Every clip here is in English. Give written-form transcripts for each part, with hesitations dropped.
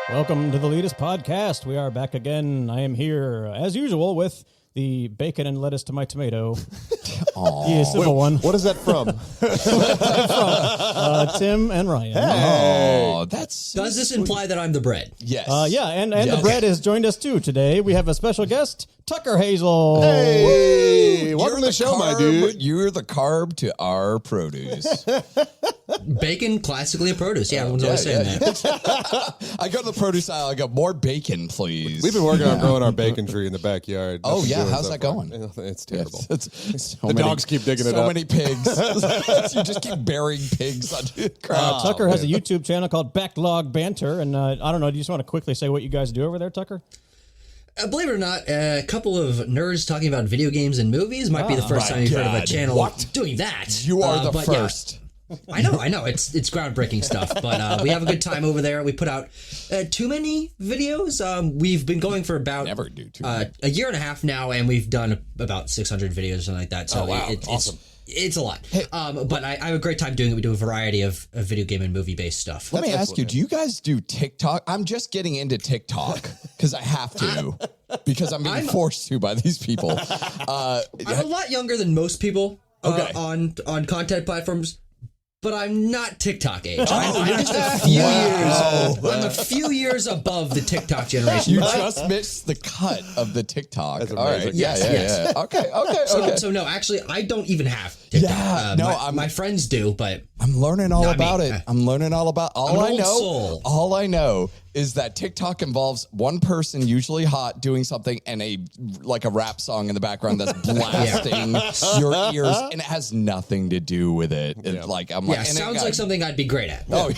Welcome to the Leetist podcast. We are back again. I am here, as usual, with the bacon and lettuce to my tomato. The simple one. What is that from? Tim and Ryan. Hey. That's Does this imply that I'm the bread? yes. And the bread has joined us too today. We have a special guest, Tucker Hazell. Hey, welcome to the show, my dude. You're the carb to our produce. Bacon, classically a produce. Yeah, everyone's always saying that. I go to the produce aisle. I go, more bacon, please. We've been working on growing our bacon tree in the backyard. Oh, That's yeah. doing How's so that far. going? It's terrible. So The dogs keep digging it so up. many pigs. You just keep burying pigs on the ground. Tucker has a YouTube channel called Back Log Banter, and I don't know. Do you just want to quickly say what you guys do over there, Tucker? Believe it or not, a couple of nerds talking about video games and movies might be the first time you've heard of a channel doing that. You are the but first. Yeah, I know. It's groundbreaking stuff, but we have a good time over there. We put out too many videos. We've been going for about Never do too a year and a half now, and we've done about 600 videos or something like that. So Awesome. It's a lot. But I have a great time doing it. We do a variety of video game and movie-based stuff. Let me ask you, do you guys do TikTok? I'm just getting into TikTok because I have to, because I'm being forced to by these people. I'm a lot younger than most people on content platforms, but I'm not TikTok age. I'm just a few years. I'm a few years above the TikTok generation. You just missed the cut of the TikTok. That's All amazing. right. Yes. Yeah. Okay. So no, actually, I don't even have TikTok. Yeah, my friends do, but I'm learning all Not me. about it. I'm learning all about I'm an old soul. All I know is that TikTok involves one person, usually hot, doing something and a rap song in the background that's blasting your ears, and it has nothing to do with it. It's like I'm like, and sounds like something I'd be great at. Oh,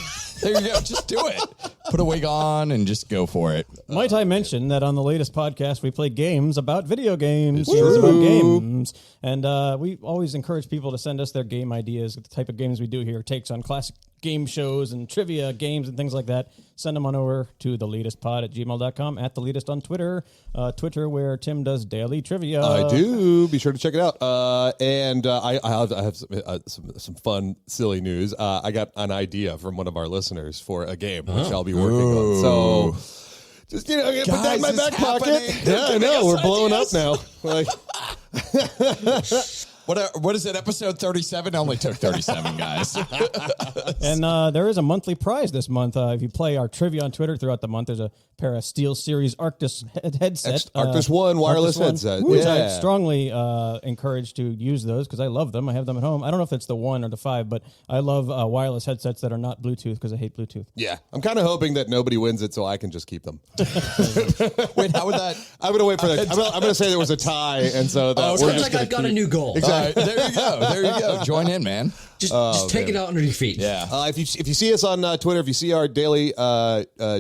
there you go. Just do it. Put a wig on and just go for it. Might I mention that on the latest podcast, we play games about video games, shows about games. And we always encourage people to send us their game ideas, the type of games we do here, takes on classic game shows and trivia games and things like that. Send them on over to TheLeetistPod@gmail.com, at TheLeetist on Twitter, where Tim does daily trivia. I do. Be sure to check it out. And I have some fun, silly news. I got an idea from one of our listeners for a game, which I'll be working on. So just, put that in my back pocket. Yeah, I know. We're blowing up now. Like, What is it? Episode 37 only took 37, guys. And there is a monthly prize this month. If you play our trivia on Twitter throughout the month, there's a pair of SteelSeries Arctis headset. Arctis One wireless Arctis One, headset. which I Yeah. strongly encourage to use those because I love them. I have them at home. I don't know if it's the 1 or the 5, but I love wireless headsets that are not Bluetooth because I hate Bluetooth. Yeah. I'm kind of hoping that nobody wins it so I can just keep them. Wait, how would that? I'm going to wait for that. I'm going to say there was a tie, and so that we're Sounds just like gonna I've got keep- a new goal. There you go. There you go. Join in, man. Just take it out under your feet. Yeah. If you see us on Twitter, if you see our daily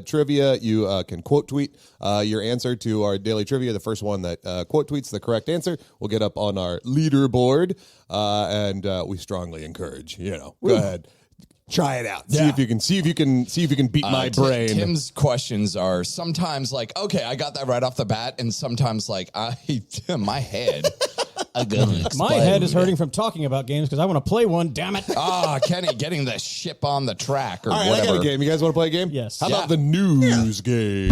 trivia, you can quote tweet your answer to our daily trivia. The first one that quote tweets the correct answer will get up on our leaderboard, and we strongly encourage. Go ahead, try it out. Yeah. See if you can beat my brain. Tim's questions are sometimes like, okay, I got that right off the bat, and sometimes like, my head. My head is hurting from talking about games because I want to play one. Damn it! Kenny, getting the ship on the track or All right, whatever. I got a game. You guys want to play a game? Yes. How Yeah. about the news game?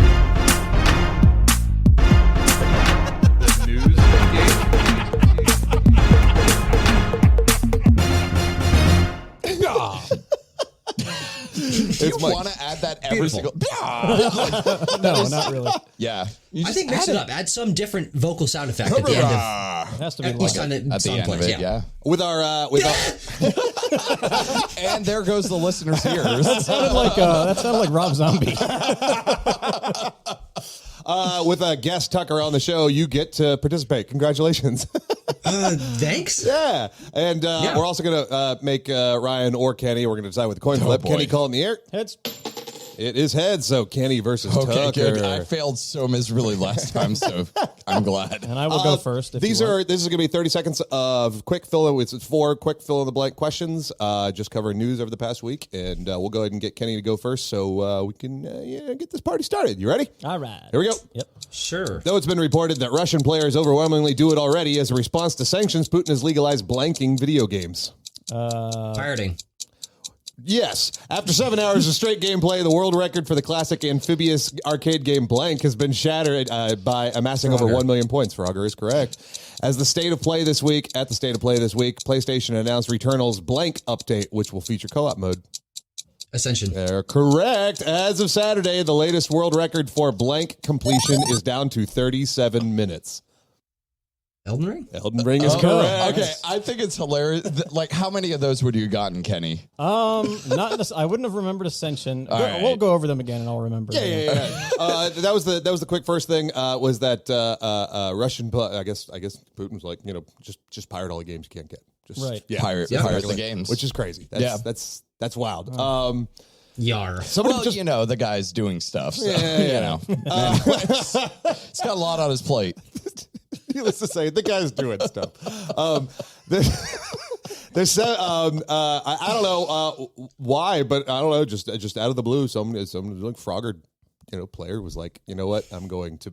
Do you want to add that every single? No, not really. Yeah, I think mix it up. Add some different vocal sound effect at the end of It has to be each like time that at the song end of plays. it, yeah. With our And there goes the listener's ears. that sounded like Rob Zombie. with a guest Tucker on the show, you get to participate. Congratulations. Thanks. Yeah. And we're also going to make Ryan or Kenny. We're going to decide with the coin flip. boy. Kenny, call it in the air. Heads. It is heads. So Kenny versus Okay, Tucker. good. I failed so miserably last time, so I'm glad. And I will go first. If This you want. is going to be 30 seconds of quick fill. It's 4 quick fill in the blank questions. Just covering news over the past week, and we'll go ahead and get Kenny to go first, so we can get this party started. You ready? All right. Here we go. Yep. Sure. Though it's been reported that Russian players overwhelmingly do it already, as a response to sanctions, Putin has legalized blanking video games. Pirating. Yes. After 7 hours of straight gameplay, the world record for the classic amphibious arcade game Blank has been shattered by amassing over 1 million points. Frogger is correct. At the State of Play this week, PlayStation announced Returnal's Blank update, which will feature co-op mode. Ascension. They're correct. As of Saturday, the latest world record for Blank completion is down to 37 minutes. Elden Ring? Elden Ring is correct. Okay, I think it's hilarious. Like, how many of those would you have gotten, Kenny? Not this, I wouldn't have remembered Ascension. right. We'll go over them again, and I'll remember. Yeah. That was the quick first thing. Was that Russian? I guess Putin was like, just pirate all the games you can't get. Just Right. Pirate the games, which is crazy. That's wild. Yar. The guy's doing stuff. So, it's got a lot on his plate. Needless to say, the guy's doing stuff. There's I don't know why, but I don't know. Just out of the blue, someone like Frogger, player was like, you know what? I'm going to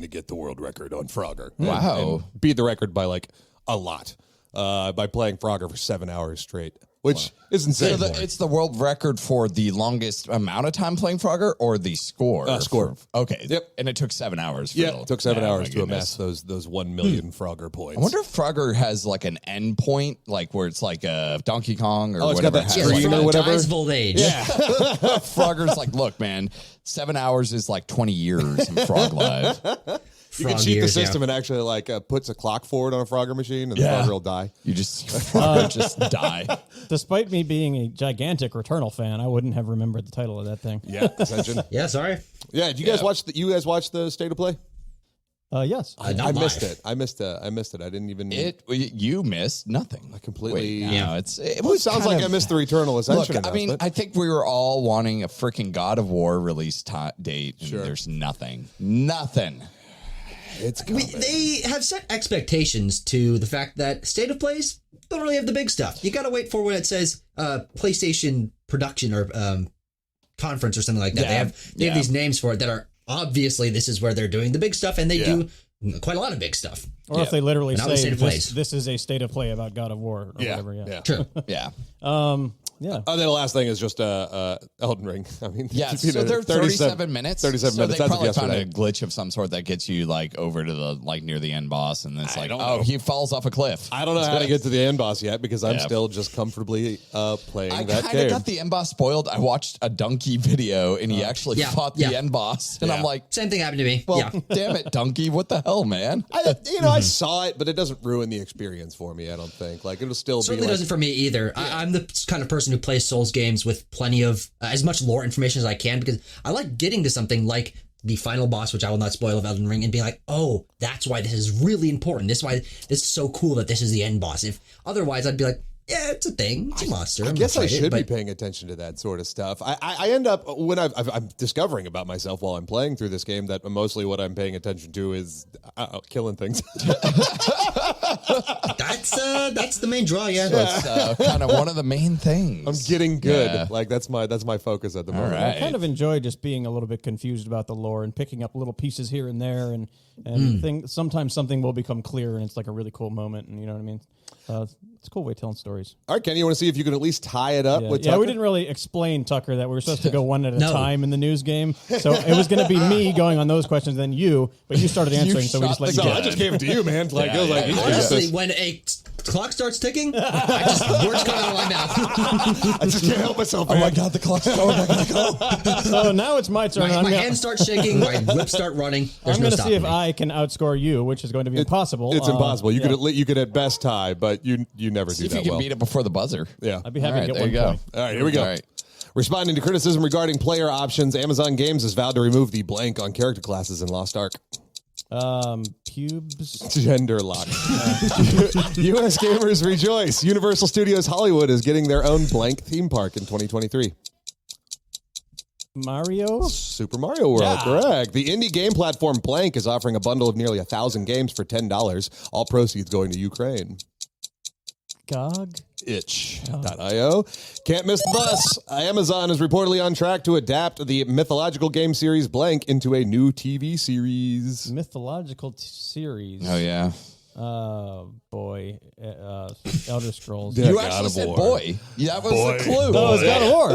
get the world record on Frogger. Wow. And beat the record by like a lot by playing Frogger for 7 hours straight. Which is insane. So it's the world record for the longest amount of time playing Frogger, or the score? Score. Okay. Yep. And it took 7 hours. It took 7 hours to goodness. amass those 1 million Frogger points. I wonder if Frogger has like an end point, like where it's like a Donkey Kong or it's whatever. got that has, screen like, or whatever. Dies of old age. Yeah. Frogger's like, look, man, 7 hours is like 20 years in Frog Live. You can cheat the system and actually like puts a clock forward on a Frogger machine, and the Frogger will die. You Frogger just die. Despite me being a gigantic Returnal fan, I wouldn't have remembered the title of that thing. Yeah, Ascension. Yeah, sorry. Yeah, did you guys watch the State of Play? Yes. I missed it. I missed it. I didn't even. You missed nothing. I completely. It sounds like I missed the Returnal Ascension. Look, I mean, I think we were all wanting a freaking God of War release date, and Sure. there's nothing. Nothing. It's coming. They have set expectations to the fact that State of Plays don't really have the big stuff. You got to wait for when it says PlayStation production or conference or something like that. Yeah. They have these names for it that are obviously this is where they're doing the big stuff, and they do quite a lot of big stuff. Or if they literally Not the say State of Plays. this is a state of play about God of War or whatever. Yeah. True. Yeah. Yeah. And then the last thing is just Elden Ring. I mean, So they're 37 minutes. 37 so minutes. they That's probably found yesterday. a glitch of some sort that gets you like over to the near the end boss, and it's like, don't know. he falls off a cliff. I don't know how to get to the end boss yet because I'm Yeah. still just comfortably playing I that kind of game. got the end boss spoiled. I watched a Donkey video, and he actually fought the end boss, and I'm like, Same thing happened to me. well, damn it, Donkey, what the hell, man? I saw it, but it doesn't ruin the experience for me. I don't think. Like it'll still Certainly be. doesn't for me either. I'm the kind of person who plays Souls games with plenty of as much lore information as I can, because I like getting to something like the final boss, which I will not spoil, of Elden Ring, and being like, oh, that's why this is really important. This is why this is so cool that this is the end boss. If otherwise, I'd be like, yeah, it's a thing. It's a monster. I guess I should be paying attention to that sort of stuff. I end up when I'm discovering about myself while I'm playing through this game that mostly what I'm paying attention to is killing things. That's the main draw. Yeah. That's kind of one of the main things. I'm getting good. Yeah. Like that's my focus at the moment. right. I kind of enjoy just being a little bit confused about the lore and picking up little pieces here and there, and sometimes something will become clear, and it's like a really cool moment, and you know what I mean. It's a cool way of telling stories. All right, Kenny, you want to see if you can at least tie it up with Tucker? Yeah, we didn't really explain, Tucker, that we were supposed to go one at a No. time in the news game. So it was going to be me going on those questions, then you, but you started answering, so we just let you So go. I just gave it to you, man. Like it was like he's got Honestly, this. when a clock starts ticking, words come out of my mouth. I just can't help myself. Oh Man. my god, the clock's going. I gotta go. So now it's my turn. My hands start shaking, my lips start running. There's I'm no going to see if stopping me. I can outscore you, which is going to be impossible. It's impossible. You yeah. you could at best tie, but you never do See if that you can well. beat it before the buzzer. Yeah. I'd be happy to get there one you go. point. All right, here we go. All right. Responding to criticism regarding player options, Amazon Games has vowed to remove the blank on character classes in Lost Ark. Pubes. Gender lock. U.S. gamers rejoice. Universal Studios Hollywood is getting their own blank theme park in 2023. Mario. Super Mario World, correct. The indie game platform Blank is offering a bundle of nearly 1,000 games for $10. All proceeds going to Ukraine. GOG. Itch.io. Can't miss the bus. Amazon is reportedly on track to adapt the mythological game series Blank into a new TV series. Mythological series. Oh yeah. Boy, Elder Scrolls. Yeah. You God actually of said War. boy. Yeah, that was the clue. Oh, it's God of War.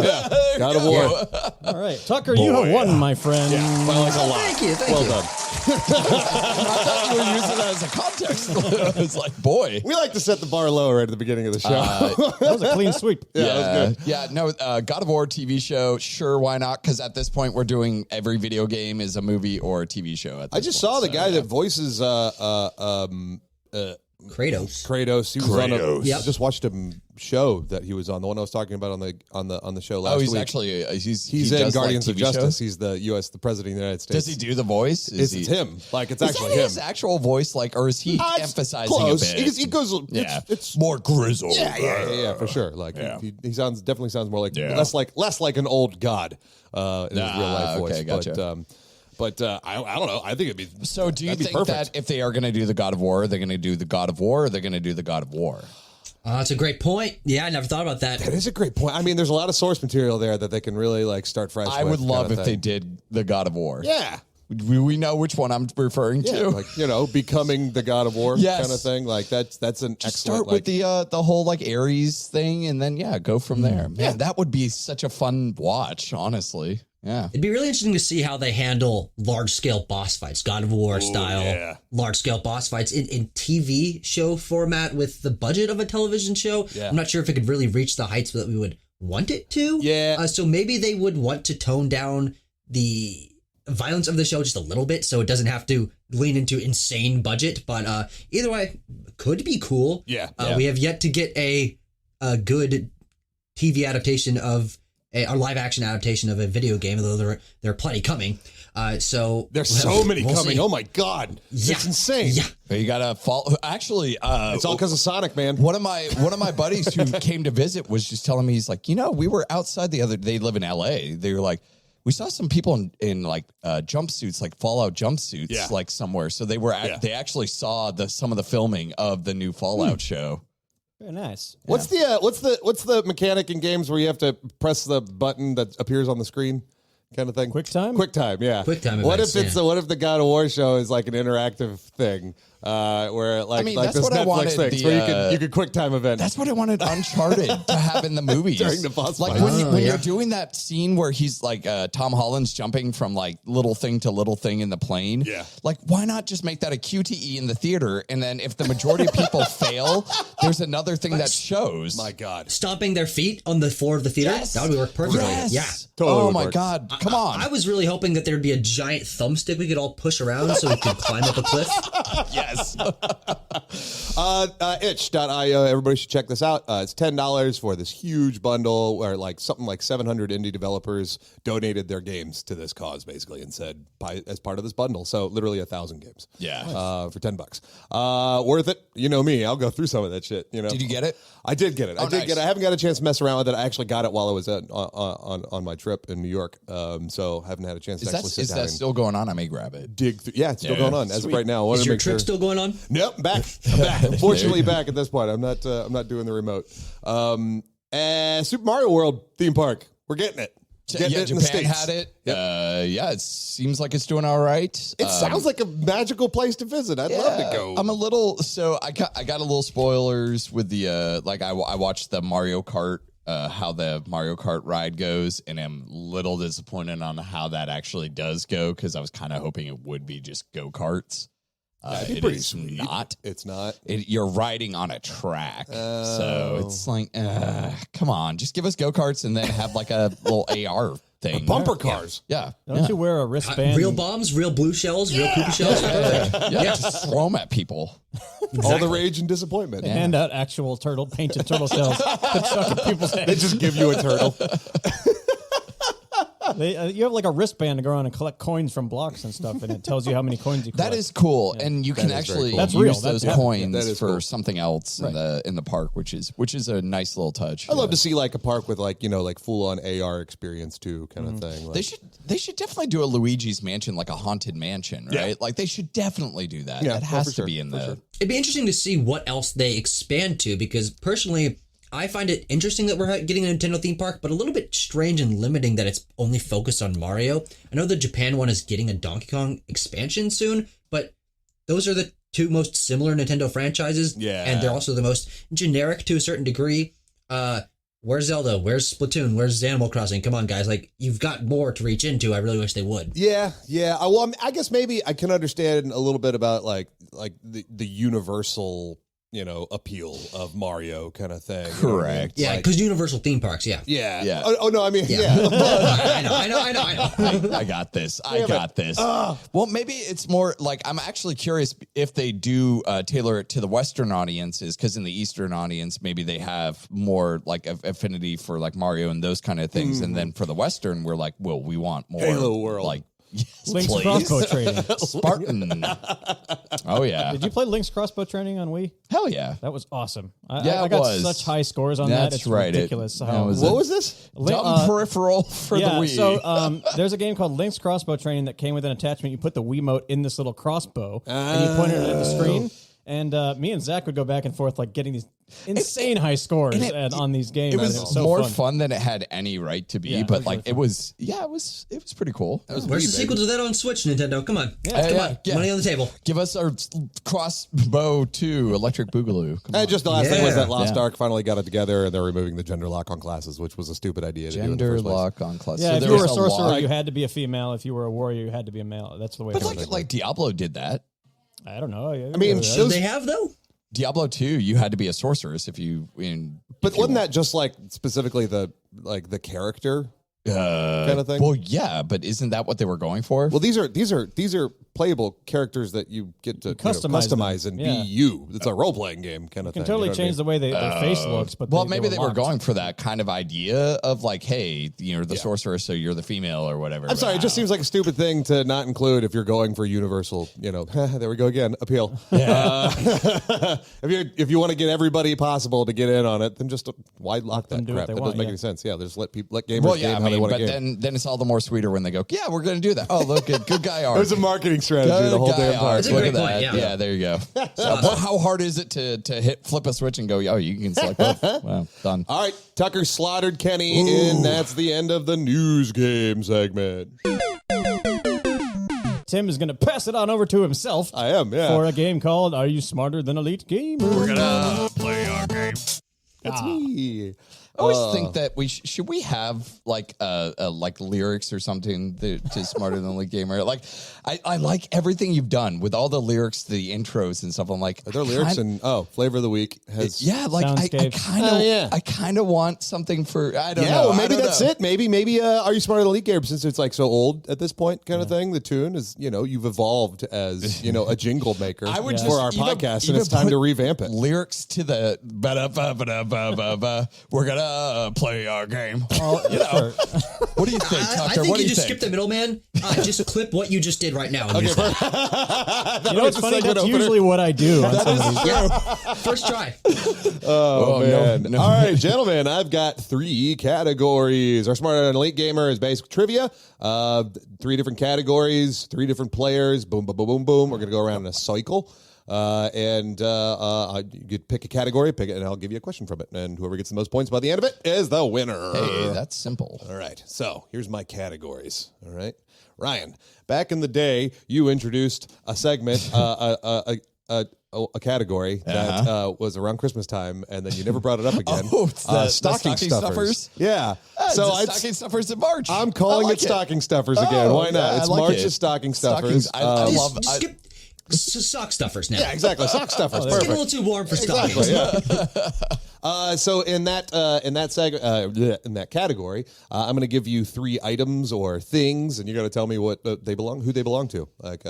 God of War. All right, Tucker, you have won, my friend. By like a lot. Thank you. Well you. done. I thought you were using that as a context. It's like, boy. We like to set the bar low right at the beginning of the show. That was a clean sweep. Yeah, that was good. Yeah, no, God of War TV show, sure, why not? Because at this point, we're doing every video game is a movie or a TV show. At this I just point, saw the so, guy yeah. that voices Kratos. He was on a. Yep. I just watched him show that he was on. The one I was talking about on the show last Oh, he's week. actually He's he in does, Guardians like, of TV Justice. shows? He's the president of the United States. Does he do the voice? It's him. Like it's Is actually that him. his actual voice, like, or is he It's emphasizing close. a bit? He goes. Yeah, It's more grizzled. yeah, for sure. Like he definitely sounds more like Yeah. less like an old god in his real life voice. okay, gotcha. But I don't know. I think it'd be So, do you that'd be think perfect. that if they are going to do the God of War, they're going to do the God of War, or they're going to do the God of War? That's a great point. Yeah, I never thought about that. That is a great point. I mean, there's a lot of source material there that they can really like start fresh. I with would love kind of if they thing. did the God of War. Yeah. We know which one I'm referring Yeah, to. like becoming the God of War Yes. kind of thing. Like that's an excellent. Start like, with the whole like Ares thing, and then go from there. Man, that would be such a fun watch. Honestly, yeah. It'd be really interesting to see how they handle large-scale boss fights, God of War style, large-scale boss fights in TV show format with the budget of a television show. Yeah. I'm not sure if it could really reach the heights that we would want it to. Yeah. So maybe they would want to tone down the violence of the show just a little bit so it doesn't have to lean into insane budget. But either way, could be cool. Yeah. We have yet to get a good TV adaptation of a live action adaptation of a video game, although there are plenty coming. So There's so many we'll coming. see. Oh my god, Yeah. it's insane. Yeah. But you gotta follow. Actually, It's all because of Sonic, man. one of my buddies who came to visit was just telling me, he's like, we were outside the other. They live in LA. They were like, we saw some people in like jumpsuits, like Fallout jumpsuits, like somewhere. So they were they actually saw some of the filming of the new Fallout show. Very nice. What's the mechanic in games where you have to press the button that appears on the screen, kind of thing? QuickTime? QuickTime, yeah. QuickTime What events, if it's what if the God of War show is like an interactive thing, where like that's this what I Netflix wanted, things the, where you could QuickTime event. That's what I wanted Uncharted to have in the movies. During the boss like fights. when you're doing that scene where he's like Tom Holland's jumping from like little thing to little thing in the plane. Yeah. Like, why not just make that a QTE in the theater? And then if the majority of people fail, there's another thing that shows. My God. Stomping their feet on the floor of the theater. Yes. That would work perfectly. Yes. Yeah. Totally oh would my work. God. Come on. I was really hoping that there'd be a giant thumbstick we could all push around so we could climb up a cliff. yes. Itch.io. Everybody should check this out. It's $10 for this huge bundle where like something like 700 indie developers donated their games to this cause, basically, and said buy as part of this bundle. So literally 1,000 games. Yeah. For $10. Worth it. You know me. I'll go through some of that shit. You know. Did you get it? I did get it. I did nice. get it. I haven't got a chance to mess around with it. I actually got it while I was on my trip in New York. So haven't had a chance to actually sit Is down that and still going on? I may grab it. dig through. Yeah, it's still Yeah. going on as of right now. I wanted Is to your make trip sure. still going on? Nope, back. I'm back. Unfortunately, back at this point. I'm not doing the remote. Super Mario World theme park. We're getting it. Getting it in the Japan States. had it. It seems like it's doing all right. It sounds like a magical place to visit. I'd love to go. I'm a little I got a little spoilers with the I watched the Mario Kart how the Mario Kart ride goes, and I'm a little disappointed on how that actually does go because I was kind of hoping it would be just go-karts. That'd be It pretty is sweet. not. It's not. You're riding on a track, so it's like, come on, just give us go-karts and then have like a little AR thing. Bumper cars. Yeah. Don't you wear a wristband? Real bombs, real blue shells, real poopy shells. Yeah, just throw them at people. All the rage and disappointment. Hand out actual painted turtle shells that suck at people's They heads. just give you a turtle. You have like a wristband to go around and collect coins from blocks and stuff, and it tells you how many coins you collect. That is cool, and you can is very actually cool. That's use real. those That coins is for cool. something else in the park, which is a nice little touch. I'd love to see like a park with like full on AR experience too, kind of thing. Like, They should definitely do a Luigi's Mansion, like a haunted mansion, right? Yeah. Like they should definitely do that. Yeah, That oh, has for to sure, be in for the. sure. It'd be interesting to see what else they expand to, because personally, I find it interesting that we're getting a Nintendo theme park, but a little bit strange and limiting that it's only focused on Mario. I know the Japan one is getting a Donkey Kong expansion soon, but those are the two most similar Nintendo franchises. Yeah. And they're also the most generic to a certain degree. Where's Zelda? Where's Splatoon? Where's Animal Crossing? Come on, guys. Like, you've got more to reach into. I really wish they would. Yeah. Well, I guess maybe I can understand a little bit about like the universal, appeal of Mario kind of thing. Correct. Yeah, because Universal theme parks, yeah. Yeah. Oh, no, I mean, yeah. I know. I got this. Well, maybe it's more like I'm actually curious if they do tailor it to the Western audiences, because in the Eastern audience, maybe they have more like affinity for like Mario and those kind of things. And then for the Western, we're like, well, we want more Halo World. Like, yes, Link's please. crossbow training. Spartan. Oh, yeah. Did you play Link's crossbow training on Wii? Hell yeah. That was awesome. I It got was. such high scores on that. That's It's right. ridiculous. That was What was this? dumb peripheral for the Wii. So there's a game called Link's Crossbow Training that came with an attachment. You put the Wiimote in this little crossbow and you pointed it at the screen. And me and Zach would go back and forth, like getting these insane high scores on these games. It was so more fun than it had any right to be, Yeah, but it was like really it was pretty cool. Where's the sequel to that on Switch, Nintendo? Come on. Come on. yeah. Money on the table. Give us our Crossbow 2 Electric Boogaloo. Come on. Just the last thing was that Lost Yeah. Ark finally got it together, and they're removing the gender lock on classes, which was a stupid idea to do in the Gender first place. lock on class. Yeah, So if there you were a was sorcerer, lot- you had to be a female. If you were a warrior, you had to be a male. That's the way. But it was. like Diablo did that. I don't know. I mean, Should they have, though? Diablo 2, you had to be a sorceress if you But wasn't that just like specifically the character kind of thing? Well, yeah, but isn't that what they were going for? Well, these are playable characters that you get to customize and be you. It's a role playing game kind of thing. You can totally change the way their face looks. But maybe they were locked. going for that kind of idea of like, hey, you're the sorceress, so you're the female or whatever. I'm sorry, it just seems like a stupid thing to not include if you're going for universal, there we go again, appeal. Yeah. If you want to get everybody possible to get in on it, then just why lock that do what crap? they That want, doesn't make yeah. any sense. Yeah, just let gamers game how they want to game. then it's all the more sweeter when they go, yeah, we're going to do that. Oh, look at good guy art. It was a marketing strategy the whole damn time. That's a Look great at point, that. yeah. Yeah, there you go. So, how hard is it to flip a switch and go, oh, you can select both? Well, done. All right, Tucker slaughtered Kenny, and that's the end of the news game segment. Tim is going to pass it on over to himself. I am, yeah. For a game called "Are You Smarter Than Elite Gamer?" We're gonna play our game. That's me. I always think that should we have like lyrics or something to Smarter Than Elite Gamer. Like I like everything you've done with all the lyrics, the intros and stuff. I'm like, Are there lyrics in Flavor of the Week has like I Soundscapes. kind of want something for I don't Yeah, know. well, maybe I don't that's know. it. Maybe Are You Smarter Than Elite Gamer, since it's like so old at this point kind of thing. The tune is, you've evolved as, a jingle maker I would for just our even- podcast, and even it's time put to revamp it. Lyrics to the ba-da-ba-ba-da-ba-ba-ba. We're gonna play our game. Sure. What do you think, I Tucker? think What do you you just think? skip the middleman. Just clip what you just did right now. And use that. You know what's funny? That's usually what I do on some of these. Yeah. First try. Oh, man. no. All right, gentlemen, I've got 3 categories. Our Smarter Than Elite Gamer is basic trivia. 3 different categories, 3 different players. Boom, boom, boom, boom, boom. We're going to go around in a cycle. You could pick a category, pick it, and I'll give you a question from it. And whoever gets the most points by the end of it is the winner. Hey, that's simple. All right. So here's my categories. All right. Ryan, back in the day, you introduced a segment, a category that was around Christmas time, and then you never brought it up again. Oh, it's the stocking stuffers. Yeah. So I'd- stocking stuffers in March. I'm calling I like it stocking stuffers again. Oh, Why not? yeah, It's I like March's it. stocking stuffers. Stockings. I love. Just skip sock stuffers now. Yeah, exactly. Sock stuffers. It's getting a Perfect. little too warm for stockings. Exactly. Yeah. So in that category, I'm going to give you 3 items or things, and you got to tell me what who they belong to. Like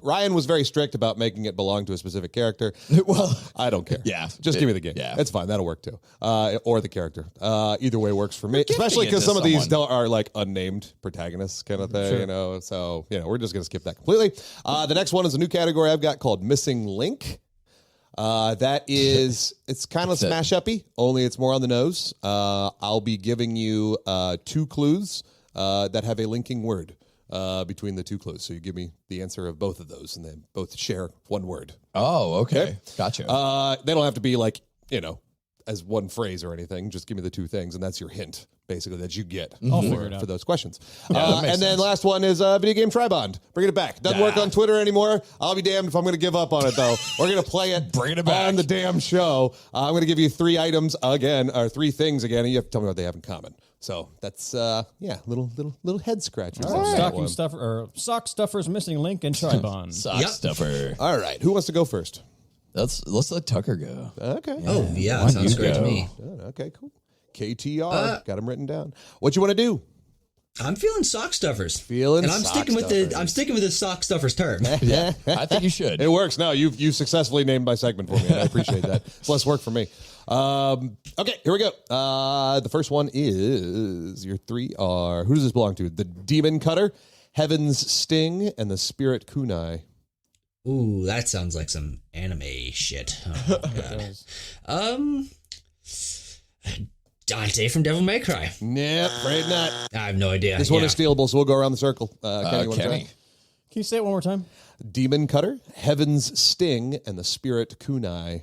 Ryan was very strict about making it belong to a specific character. Well, I don't care. Yeah. Just give me the game. Yeah. It's fine. That'll work too. Or the character. Either way works for me. gifting Especially it because to some of these someone. are like unnamed protagonists kind of thing. So we're just going to skip that completely. The next one is a new category I've got called Missing Link. That is, it's kind of smash uppy, only it's more on the nose. I'll be giving you 2 clues that have a linking word between the 2 clues. So you give me the answer of both of those, and then both share 1 word. oh, okay. Gotcha. They don't have to be like, as one phrase or anything. Just give me the two things, and that's your hint, basically, that you get figure it out. for those questions. that makes And then sense. last one is video game Tribond. Bringing it back. Doesn't work on Twitter anymore. I'll be damned if I'm going to give up on it, though. We're going to play it Bringing it back. on the damn show. I'm going to give you 3 items again, or 3 things again, and you have to tell me what they have in common. So that's little head scratchers. on that Stocking one. stuffer or sock stuffers missing link and Tribond. Sock stuffer. All right, who wants to go first? Let's let Tucker go. Okay. Oh, yeah, Why sounds you great to go? me. Okay, cool. KTR, got them written down. What you want to do? I'm feeling sock stuffers. Feeling and I'm sock sticking with stuffers. I'm sticking with the sock stuffers term. Yeah, I think you should. It works. No, you've successfully named my segment for me, and I appreciate that. It's less work for me. Okay, here we go. The first one is your 3 are. Who does this belong to? The Demon Cutter, Heaven's Sting, and the Spirit Kunai. Ooh, that sounds like some anime shit. Oh, God. Dante from Devil May Cry. Nope, afraid not. I have no idea. This one is stealable, so we'll go around the circle. Kenny, you wanna Kenny. try? Can you say it one more time? Demon Cutter, Heaven's Sting, and the Spirit Kunai.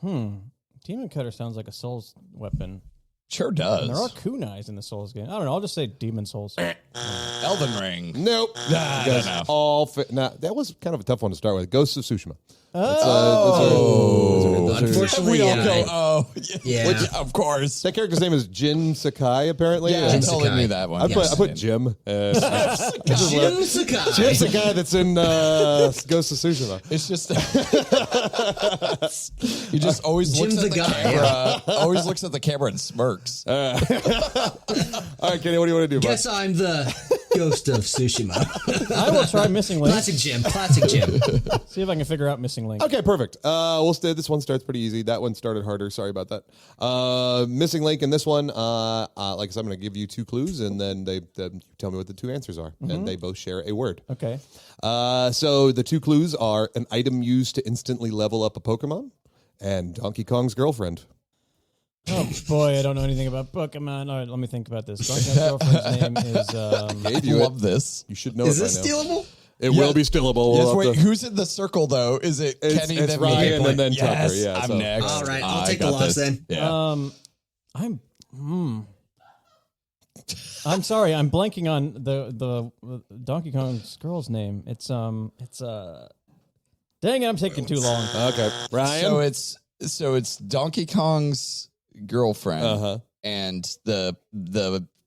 Demon Cutter sounds like a Souls weapon. Sure does. And there are kunais in the Souls game. I don't know. I'll just say Demon Souls. Elden Ring. Nope. I don't know. All that was kind of a tough one to start with. Ghosts of Tsushima. Unfortunately, We all yeah, go, oh, yeah. Which, of course. That character's name is Jin Sakai, apparently. Yeah, I And totally Sakai. knew that one. I Yes. put Jim. Jim Sakai. Jim's the guy that's in Ghost of Tsushima. It's just he just always looks Jim's at the the guy, camera. Always looks at the camera and smirks. All right, Kenny, what do you want to do, bud? Guess I'm the Ghost of Tsushima. I will try Missing Link. Classic Jim. Classic Jim. See if I can figure out Missing Link. Okay, perfect. This one starts pretty easy. That one started harder. Sorry about that. Missing link in this one. Like I said, I'm going to give you 2 clues, and then you tell me what the 2 answers are, and they both share a word. Okay. So the 2 clues are an item used to instantly level up a Pokemon, and Donkey Kong's girlfriend. Oh boy, I don't know anything about Pokemon. All right, let me think about this. Donkey Kong's girlfriend's name is. Gave I you love it. this. You should know Is it this by now. stealable? It will be stealable. Yes, We'll wait, have to- who's in the circle though? Is it Kenny? it's then Ryan, me? and then Yes, Tucker. Yeah, I'm so- next. All right, I'll I take the got loss this. then. Yeah. I'm sorry, I'm blanking on the Donkey Kong's girl's name. It's dang it, I'm taking too long. Okay, Ryan. So it's Donkey Kong's girlfriend Uh-huh. and the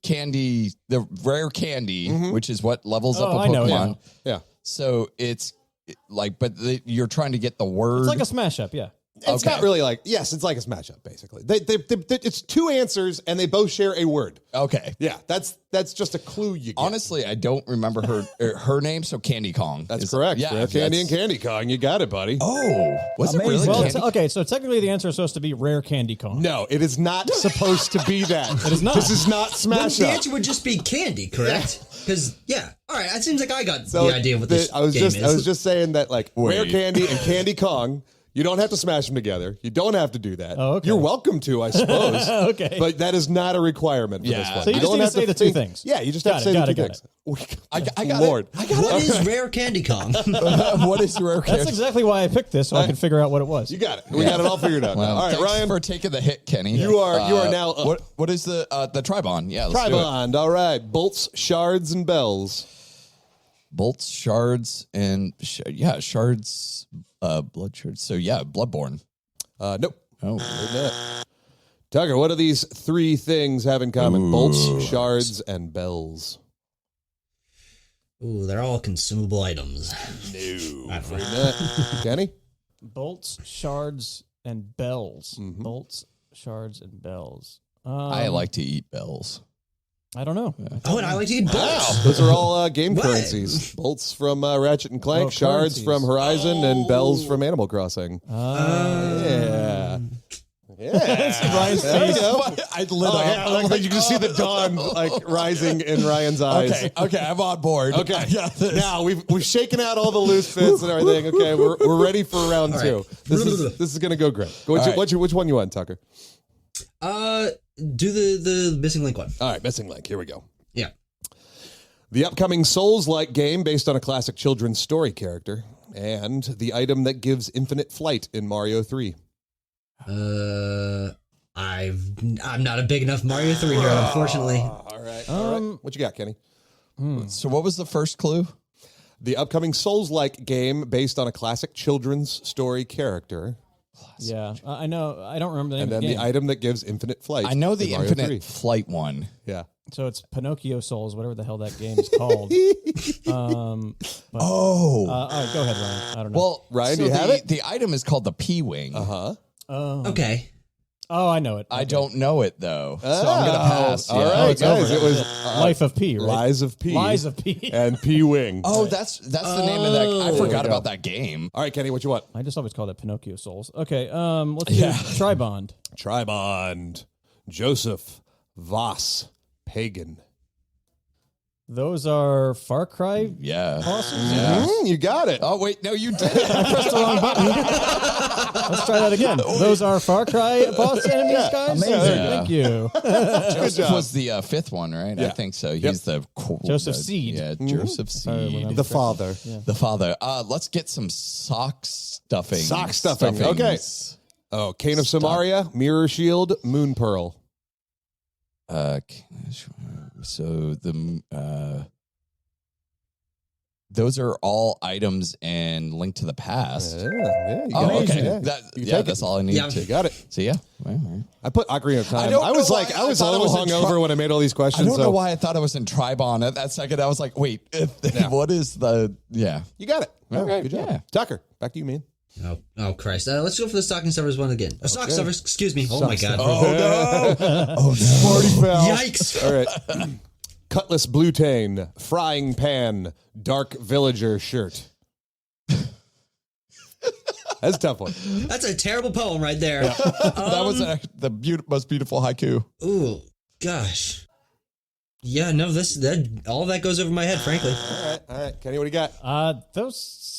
candy, the rare candy, which is what levels up a Oh, I know, Pokemon. Yeah. So it's like, but you're trying to get the word. It's like a smash up, yeah. It's not really like, yes, it's like a smash up, basically. It's 2 answers, and they both share a word. okay. Yeah, that's just a clue you get. Honestly, I don't remember her name. So Candy Kong. That's is- correct. Yeah, Rare Candy and Candy Kong. You got it, buddy. Oh, was it really? Well, Candy? okay, so technically the answer is supposed to be Rare Candy Kong. No, it is not supposed to be that. It is not. This is not Well, Smash the Up. answer would just be candy, correct? Because, yeah. All right, that seems like I got So the idea of what this I was game just is. I was just saying that like Rare Wait. Candy and Candy Kong. You don't have to smash them together. You don't have to do that. Oh, okay. You're welcome to, I suppose. Okay. But that is not a requirement for Yeah. this one. So you just don't need to have say the 2 think- things. Yeah, you just Got have to it, say got the it, 2 got things. I got Lord. it. I got What it. is rare candy Kong? What is rare That's candy? exactly why I picked this, so I could figure out what it was. You got it. We got it all figured out. Well, all right, thanks Ryan. for taking the hit, Kenny. You are now up. What is the Tribond? Yeah, let's do it. Tribond. All right. Bolts, shards, and bells. Bolts, shards, and shards, blood shards. So yeah, Bloodborne. Nope. Oh, Tucker, what do these 3 things have in common? Bolts, shards, and bells. Ooh, they're all consumable items. Kenny? Bolts, shards, and bells. Bolts, shards, and bells. I like to eat bells. I don't know. Oh, and I like to eat bolts. Those are all game What? currencies. Bolts from Ratchet and Clank, Oh, shards currencies. from Horizon, and bells from Animal Crossing. Yeah. Yeah. Ryan's There you face. go. I lit Oh, yeah, like you can see the dawn like rising in Ryan's eyes. Okay, I'm on board. Okay. I got this. Now we've shaken out all the loose fits and everything. Okay, we're ready for round All 2. right. This is gonna go great. All right. Which one you want, Tucker? Do the missing link one. All right, Missing Link. Here we go. Yeah. The upcoming Souls-like game based on a classic children's story character, and the item that gives infinite flight in Mario 3. I'm not a big enough Mario 3 nerd, unfortunately. All right. What you got, Kenny? So what was the first clue? The upcoming Souls-like game based on a classic children's story character. Yeah, I know. I don't remember the name And of then the the game. item that gives infinite flight. I know in the Mario Infinite 3. Flight one. Yeah. So it's Pinocchio Souls, whatever the hell that game is called. But, all right, go ahead, Ryan. I don't know. Well, Ryan, so do you have it? The item is called the P-Wing. Uh-huh. Okay. Oh, I know it. I don't know it, though. So I'm going to pass. All yeah. right, it's guys. over. It was Life of P, right? Lies of P. Lies of P. And P-Wing. Oh, that's the name of that. I forgot go. about that game. All right, Kenny, what you want? I just always call that Pinocchio Souls. Okay, let's do Tribond. Tribond. Joseph. Voss. Pagan. Those are Far Cry Yeah. bosses? Yeah. You got it. Oh, wait. No, you didn't. I pressed the wrong button. Let's try that again. Those are Far Cry boss enemies, guys? Amazing. Thank you. Joseph was the fifth one, right? I Yeah. think so. He's the Joseph Seed. Yeah, Joseph Seed. The father. The father. Let's get some sock stuffing. Sock stuffing. Stuffings. Oh, Cane of Samaria, Mirror Shield, Moon Pearl. So those are all items in Link to the Past. Yeah, you got Oh, it. okay. Yeah. That's all I need Yeah. to. You got it. So yeah. Well, I put Ocarina of Time. I don't I was know like, why I was I a thought little it was in hungover when I made all these I questions. don't know so why I thought I was in Tribon at that second. I was like, wait, what is the you got it. Yeah, Okay, good job. yeah. Tucker, back to you, man. Oh Christ. Let's go for the stocking stuffers one again. Sock stuffers, excuse me. Oh my God. Party foul. Yikes. All right. Cutlass Bluetane, Frying Pan, Dark Villager Shirt. That's a tough one. That's a terrible poem right there. that was the most beautiful haiku. Ooh, gosh. Yeah, no, all that goes over my head, frankly. All right. Kenny, what do you got? Those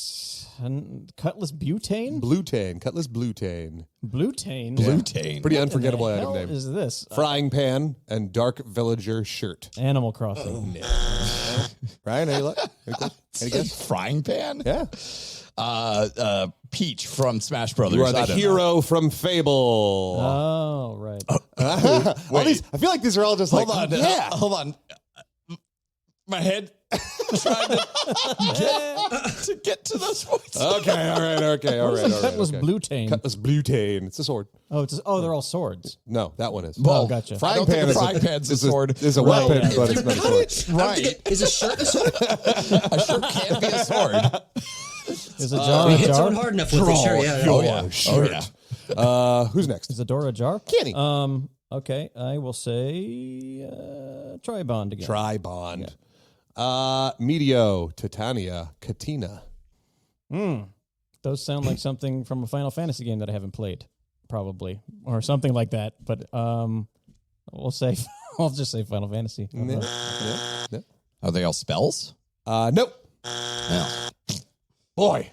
Cutlass Butane? Bluetane, Cutlass Bluetane. Bluetane? Bluetane. Pretty unforgettable What the item hell name. is this? Frying Pan and Dark Villager Shirt. Animal Crossing. Ryan, any luck? Any guess? Frying pan? Yeah. Peach from Smash Brothers. You are the I don't know. hero from Fable. Oh, right. All these, I feel like these are all just Hold like, on. yeah. Hold on. My head trying to get to those points. Okay, all right. Cutlass okay. Bluetane. Cutlass Bluetane. It's a sword. They're all swords. No, that one is. Oh, gotcha. I Frying don't think pan a is frying pan's a sword. Is a Right, weapon, yeah. but it's not a sword. Right. Is a shirt a sword? A shirt can be a sword. Is a jar We a hit jar? someone hard enough with the shirt. Yeah. Oh, yeah. Shirt. Oh, yeah. Who's next? Is a door a jar? Kenny. Okay, I will say Tribond again. Tribond. Meteo, Titania, Katina. Those sound like something from a Final Fantasy game that I haven't played, probably, or something like that. But we'll say I'll just say Final Fantasy. Are they all spells? Nope. Yeah. Boy.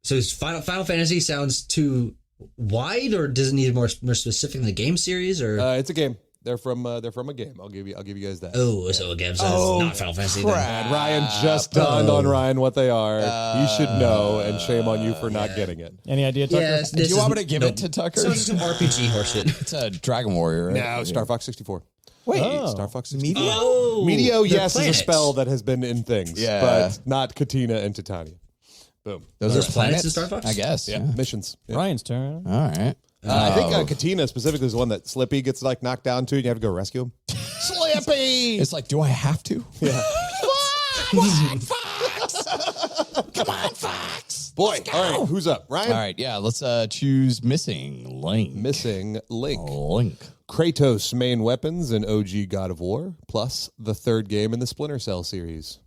So is Final Fantasy sounds too wide, or does it need more specific in the game series, or? It's a game. They're from a game. I'll give you guys that. So again, so it's not Final Fantasy. Then. And Ryan just dawned on Ryan what they are. You should know, and shame on you for not getting it. Any idea, Tucker? Yes, Do you want me to give it to Tucker? Sounds like some RPG horseshit. It's a Dragon Warrior, right? No, Star Fox 64. Wait. Star Fox 64. Oh, Meteo, they're yes, is a planets. spell that has been in things, Yeah. but not Katina and Titania. Boom. Those There's are planets planets in Star Fox? I guess. Yeah, Yeah. missions. Yeah. Ryan's turn. All right. I think Katina specifically is the one that Slippy gets like knocked down to, and you have to go rescue him. Slippy! It's like, do I have to? Yeah. Come on, Fox. Boy, all right, who's up? Ryan? All right, yeah. Let's choose missing Link. Missing Link. Link. Kratos' main weapons in OG God of War, plus the third game in the Splinter Cell series.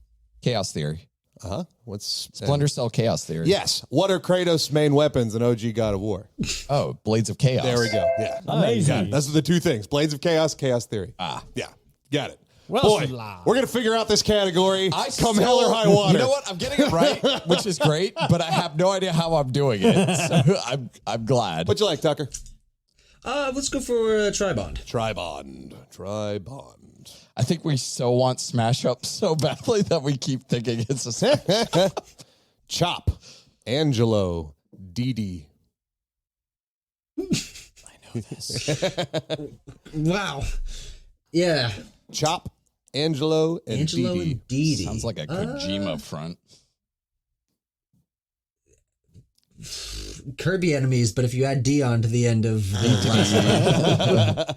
Chaos Theory. Uh-huh. What's Splinter Cell Chaos Theory. Yes. What are Kratos' main weapons in OG God of War? Oh, Blades of Chaos. There we go. Yeah. Amazing. Those are the two things. Blades of Chaos, Chaos Theory. Yeah. Got it. Well, Boy, loud. we're going to figure out this category I come still- hell or high water. You know what? I'm getting it right, which is great, but I have no idea how I'm doing it. So I'm glad. What you like, Tucker? Let's go for Tribond. Tribond. I think we so want Smash Up so badly that we keep thinking it's a Smash. Chop. Angelo. Dee Dee. Wow. Yeah. Chop, Angelo, and Angelo Dee Dee. and Dee Dee. Sounds like a Kojima front. Kirby enemies, but if you add D on to the end of the last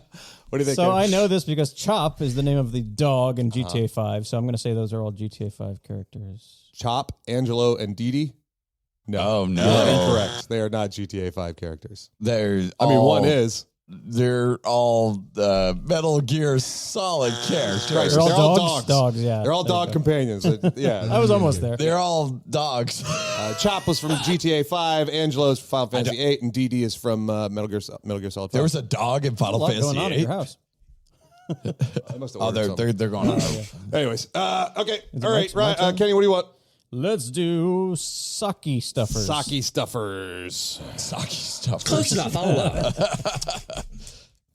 What do you think? So Ken? I know this because Chop is the name of the dog in GTA 5. So I'm going to say those are all GTA 5 characters. Chop, Angelo, and Dee Dee? No. Oh, no. You are incorrect. They are not GTA 5 characters. They're One is. They're all Metal Gear Solid characters. They're all They're all dogs? dogs. Dogs, yeah. They're all There you dog go. companions. Yeah. I was almost there. They're all dogs. Chop was from GTA 5, Angelo's from Final Fantasy 8, and Dee Dee is from Metal Gear Solid 5. There was a dog in A Final lot Fantasy going on at 8. your house. I must have Oh, ordered something. they're going on. Anyways, okay. it All right, my turn? Kenny, what do you want? Let's do sake stuffers. Sake stuffers. Sake stuff. Close enough. I'll allow it.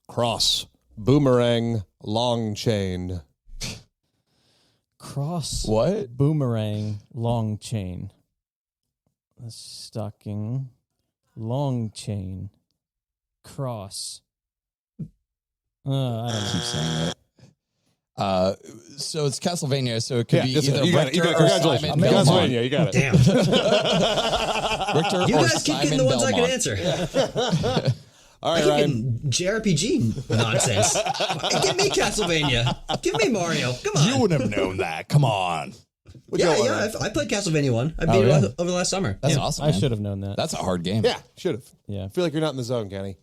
Cross. Boomerang. Long chain. Cross. What? Boomerang. Long chain. A stocking. Long chain. Cross. I don't know. Keep saying it. So it's Castlevania, so it could be this is- either you got it. Richter or Congratulations. Simon Belmont. Castlevania, you got it. Damn. Richter You or guys keep getting Simon the ones I Belmont. can answer. All I right, keep Ryan. getting JRPG nonsense. Give me Castlevania. Give me Mario. Come on. You would have known that. Come on. What you yeah, got, yeah. Ryan? I played Castlevania 1. I beat it yeah? over the last summer. That's Yeah. awesome. I man. should have known that. That's a hard game. Yeah, should have. Yeah. I feel like you're not in the zone, Kenny.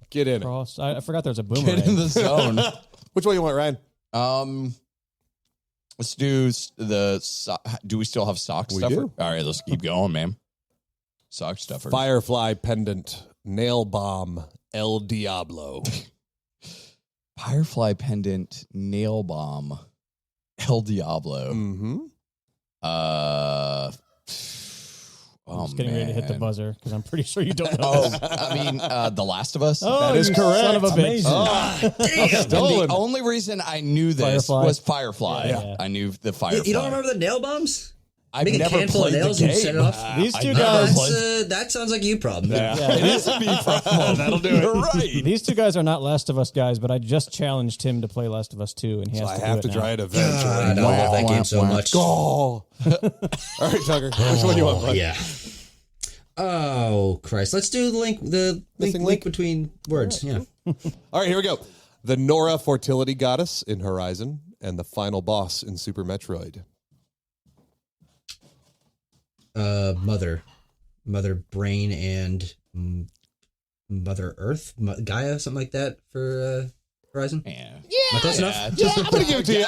Get in it. Cross. I forgot there's a boomerang. Get in the zone. Which one you want, Ryan? Let's do do we still have sock We stuffer? do. All right, let's keep going, man. Sock stuffer. Firefly pendant. Nail bomb. El Diablo. Firefly pendant, nail bomb, El Diablo. Mm-hmm. I'm just getting ready to hit the buzzer because I'm pretty sure you don't know. Oh, this. I mean, The Last of Us. Oh, that is you correct. Son of a bitch. Oh, And stolen. the only reason I knew this Firefly. was Firefly. Yeah. I knew the Firefly. You don't remember the nail bombs? I've Make a never handful of played nails the and game. set it off? These I two never guys- played- That sounds like you problem. It is a me problem. That'll do it. You're right. These two guys are not Last of Us guys, but I just challenged him to play Last of Us 2, and he has I to have do to it now. try it I eventually. don't love that game so much. Oh. All right, Tucker. Which one do you want, bud? Yeah. Oh Christ! Let's do the Missing link link? between words. Yeah. All right, here we go. The Nora fertility goddess in Horizon and the final boss in Super Metroid. Mother Brain and Mother Earth, Gaia, something like that for Horizon. Yeah. Am I close enough? Yeah, I'm gonna give it to you.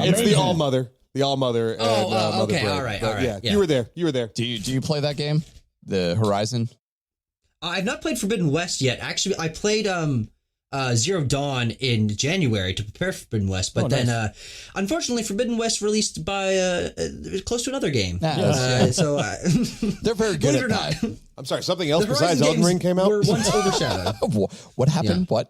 It's the All Mother. The All Mother. And, Oh, Mother okay, Brain. all right, But all right, Yeah, yeah. you were there. You were there. Do you play that game? The Horizon? I've not played Forbidden West yet. Actually, I played Zero Dawn in January to prepare for Forbidden West, but then unfortunately, Forbidden West released by close to another game. So They're very good believe at it or not, that. I'm sorry. Something else the besides Horizon Elden games Ring came out. were once overshadowed. What happened? What?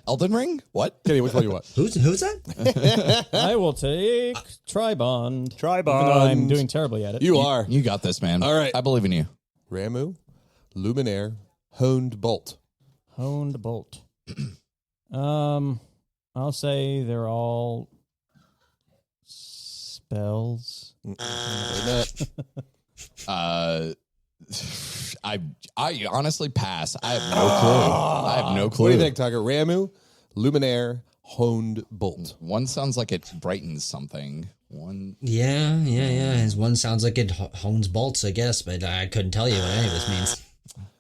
Elden Ring? What? Kenny, which one you want? Who's that? I will take Tribond. Tribond. Even though I'm doing terribly at it. You are You got this, man. All right. I believe in you. Ramu, Luminaire, Honed Bolt. Honed Bolt. I'll say they're all spells. I honestly pass. I have no clue. I have no clue. What do you think, Tucker? Ramu, Luminaire, Honed Bolt. One sounds like it brightens something. One. Yeah. His one sounds like it hones bolts, I guess, but I couldn't tell you what any of this means.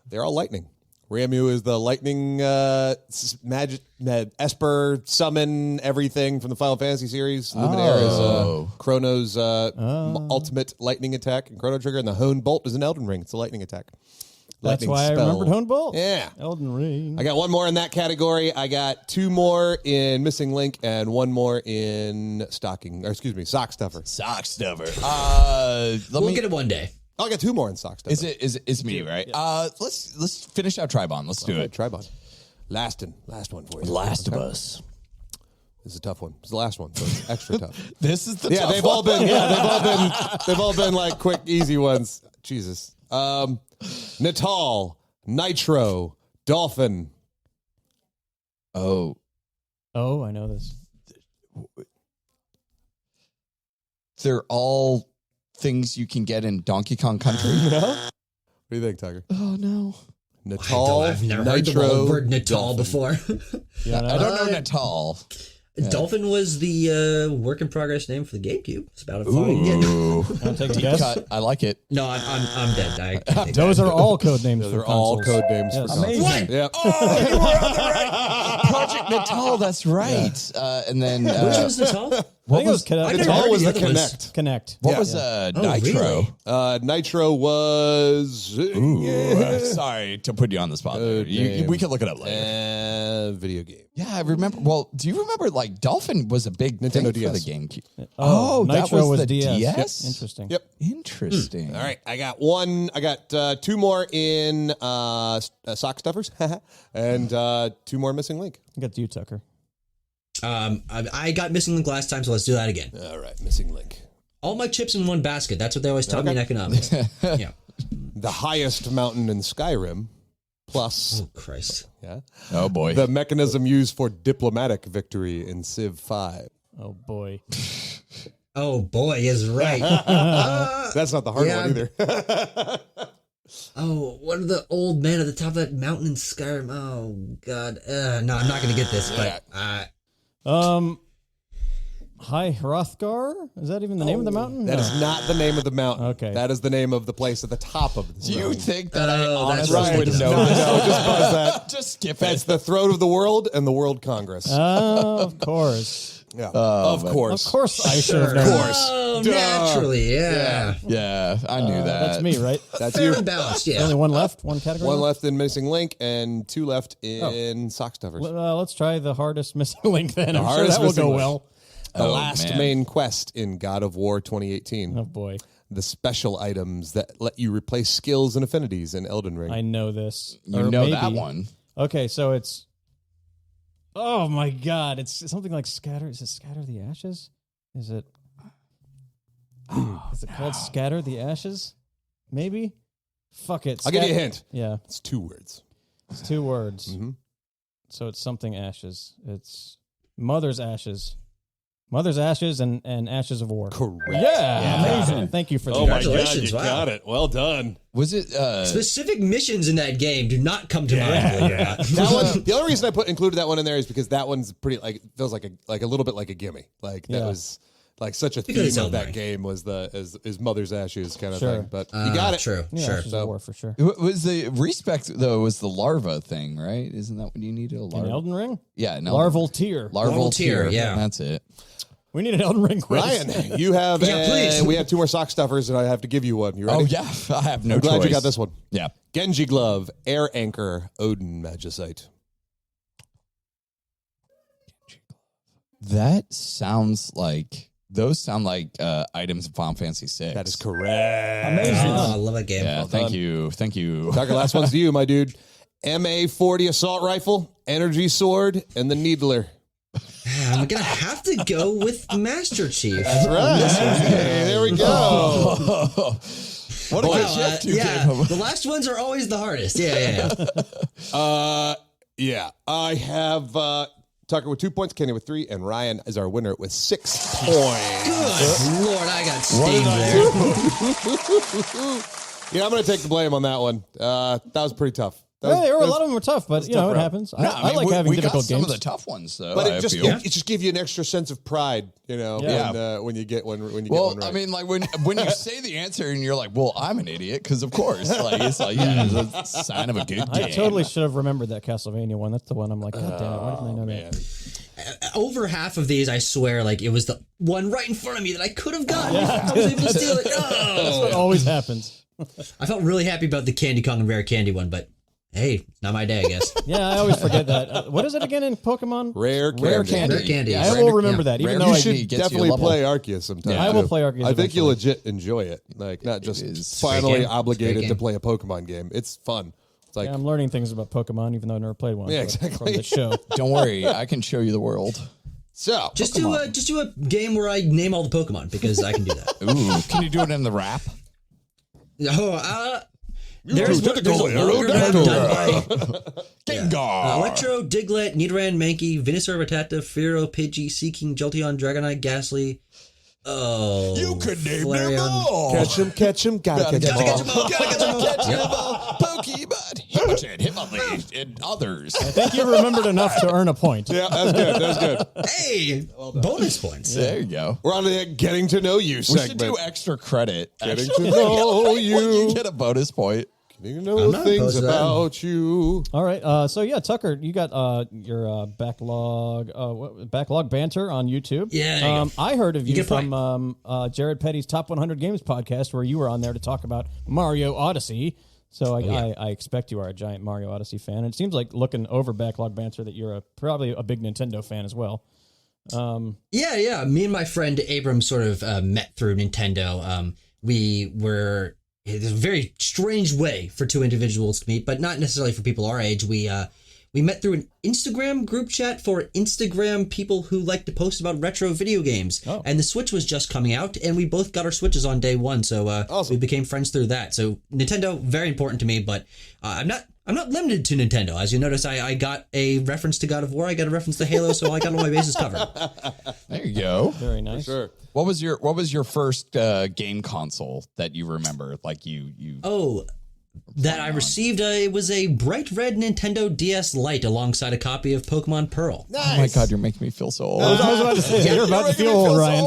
They're all lightning. Ramu is the lightning magic Esper summon everything from the Final Fantasy series. Luminaire is Chrono's ultimate lightning attack and Chrono Trigger, and the Honed Bolt is an Elden Ring. It's a lightning attack. That's Lightning why spell. I remembered Honed Bolt. Yeah. Elden Ring. I got one more in that category. I got two more in Missing Link and one more in sock stuffer. Sock stuffer. We'll get it one day. Oh, I got two more in sock stuffer. It's me, right? Let's finish out Tribond. Let's do it. Tribond. Last one for you. Last of Us. This is a tough one. It's the last one, so it's extra tough. This is the Yeah, tough they've one. all been. Yeah, they've all been like quick, easy ones. Jesus. Natal, Nitro, Dolphin. Oh. Oh, I know this. They're all things you can get in Donkey Kong Country. What do you think, Tucker? Oh, no. Natal. I've never heard the word Natal before. Yeah, I don't know Natal. Dolphin was the work in progress name for the GameCube. It's about a fine. Yeah. Ooh. I'll take a Deep guess. cut. I like it. No, I'm dead. I take Those that. are all code names Those for are all consoles. code names for Yes. consoles. Amazing. Yep. Oh, you were on the right. Project Natal. That's right. And then Which one's Natal? I think it was Natal was the other ones. Connect. Connect. what Yeah. was Oh, Nitro? really? Nitro was Sorry to put you on the spot. There. We can look it up later. video game. Yeah, I remember. Well, do you remember like Dolphin was a big Nintendo thing for DS. the GameCube? Oh, that Nitro was the DS. DS. Yep. Interesting. Yep. Interesting. All right, I got one. I got two more in sock stuffers, and two more missing link. I got you, Tucker. I got missing link last time, so let's do that again. All right, missing link. All my chips in one basket. That's what they always taught me in economics. Yeah. The highest mountain in Skyrim, plus Oh Christ. Oh boy. the mechanism used for diplomatic victory in Civ 5. Oh boy. Oh boy, is right. That's not the hard yeah. one either. Oh, what are the old men at the top of that mountain in Skyrim? Oh God. No, I'm not gonna get this, but Hi, Hrothgar? Is that even the name of the mountain? That No. is not the name of the mountain. Okay. That is the name of the place at the top of the do you mountain. think that I Oh, that's honestly what I was would thinking know of. this? No, just buzz that. Just skip That's it. the throat of the world and the World Congress. Oh, of course. Yeah, of course. Of course I should have Of known. course. Oh, Duh. naturally, yeah. Yeah, I knew that. That's me, right? That's Fair you. and balanced, yeah. Only one left? One category One left in missing link and two left in sock stuffers. Let's try the hardest missing link then. I'm sure hardest that will missing go link. well. The Oh, last man. main quest in God of War 2018. Oh, boy. The special items that let you replace skills and affinities in Elden Ring. I know this. You Or know maybe- that one. Okay, so it's... Oh, my God. It's something like Scatter. Is it Scatter the Ashes? Is it... is it called Scatter the Ashes? Maybe? Fuck it. I'll give you a hint. Yeah, It's 2 words. it's 2 words. Mhm. So it's something ashes. It's Mother's Ashes. Mother's Ashes and Ashes of War. Correct. Yeah, amazing. Thank you for that. Congratulations, wow. it. Well done. Was it? Specific missions in that game do not come to mind. believe it or not. That one. The only reason I included that one in there is because that one's pretty feels like a little bit like a gimme. Like that Yeah. was like such a Because it's theme of Elden that Ring. game was is Mother's Ashes kind of Sure. thing. But you got it. True, Yeah, sure. Ashes of War for sure. was the respect though? Was the larva thing right? Isn't that what you needed? A In larva? Elden Ring? Yeah, no. Larval Tier. Larval tier. yeah. That's it. We need an Elden Ring quiz. Ryan, you have Yeah, please. we have 2 more sock stuffers, and I have to give you one. You ready? Oh yeah, I have no I'm glad choice. you got this one. Yeah. Genji Glove, Air Anchor, Odin Magicite. That sounds like those sound like items in Final Fantasy VI. That is correct. Oh, I love that game. Yeah, thank you. Tucker, last one's to you, my dude. MA40 assault rifle, energy sword, and the needler. I'm gonna have to go with Master Chief. Right. Hey, there we go. What a Wow, good shift you yeah, gave him. the last ones are always the hardest. Yeah. Yeah. I have Tucker with 2 points, Kenny with 3, and Ryan is our winner with 6 points. Good Lord, I got steamed there. Yeah, I'm going to take the blame on that one. That was pretty tough. Yeah, a lot of them were tough, but you know, tough it route. happens. No, I like having we difficult got some games. of the tough ones though. But I it just feel. it just give you an extra sense of pride, you know, Yeah. when you get one when you get Well, one right. I mean, like when you say the answer and you're like, "Well, I'm an idiot," because of course, like it's like, yeah, it's a sign of a good game. I totally should have remembered that Castlevania one. That's the one I'm like, God damn it, why didn't I know that? Over half of these, I swear, like it was the one right in front of me that I could have gotten. I was able to steal it. That's Oh. what always happens. I felt really happy about the Candy Kong and Rare Candy one, but hey, it's not my day, I guess. Yeah, I always forget that. What is it again in Pokemon? Rare candy. Rare candy. Rare candy. I will remember that, even Rare though You I candy. should gets you a definitely level. play Arceus sometime. Yeah. I will too. play Arceus I think you'll eventually. legit enjoy it. Like not just is. finally Great game. obligated Great to game. play a Pokemon game. It's fun. It's like Yeah, I'm learning things about Pokemon, even though I've never played one. Yeah, but exactly. From the show. Don't worry, I can show you the world. so. Just do a game where I name all the Pokemon because I can do that. Ooh, can you do it in the rap? Oh, There's a longer map done by Gengar. Electro, Diglett, Nidoran, Mankey, Venusaur, Rattata, Fearow, Pidgey, Seaking, Jolteon, Dragonite, Ghastly. Oh, You could name them Flareon. all. Catch him, gotta catch him all. Catch 'em all. Pokemon, Hitmonchan, and others. I think you remembered enough to earn a point. Yeah, that's good. Hey, bonus points. There you go. We're on the getting to know you We segment. should do extra credit. Getting Actually. to know You you. get a bonus point. Getting to know I'm not things opposed to that. about you. All right. So yeah, Tucker, you got your backlog banter on YouTube. Yeah, there you go. I heard of you get from Jared Petty's Top 100 Games podcast, where you were on there to talk about Mario Odyssey. So I expect you are a giant Mario Odyssey fan. And it seems like, looking over Backlog Banter, that you're probably a big Nintendo fan as well. Yeah. Me and my friend Abram sort of met through Nintendo. It's a very strange way for two individuals to meet, but not necessarily for people our age. We met through an Instagram group chat for Instagram people who like to post about retro video games. Oh. And the Switch was just coming out, and we both got our Switches on day one, so Awesome. we became friends through that. So Nintendo, very important to me, but I'm not limited to Nintendo. As you notice, I got a reference to God of War, I got a reference to Halo, so I got all my bases covered. There you go. Very nice. Sure. What was your first game console that you remember? Like you Oh, that I received, it was a bright red Nintendo DS Lite alongside a copy of Pokemon Pearl. Oh my god, you're making me feel so old. I was about to say, you're about to feel old, Ryan.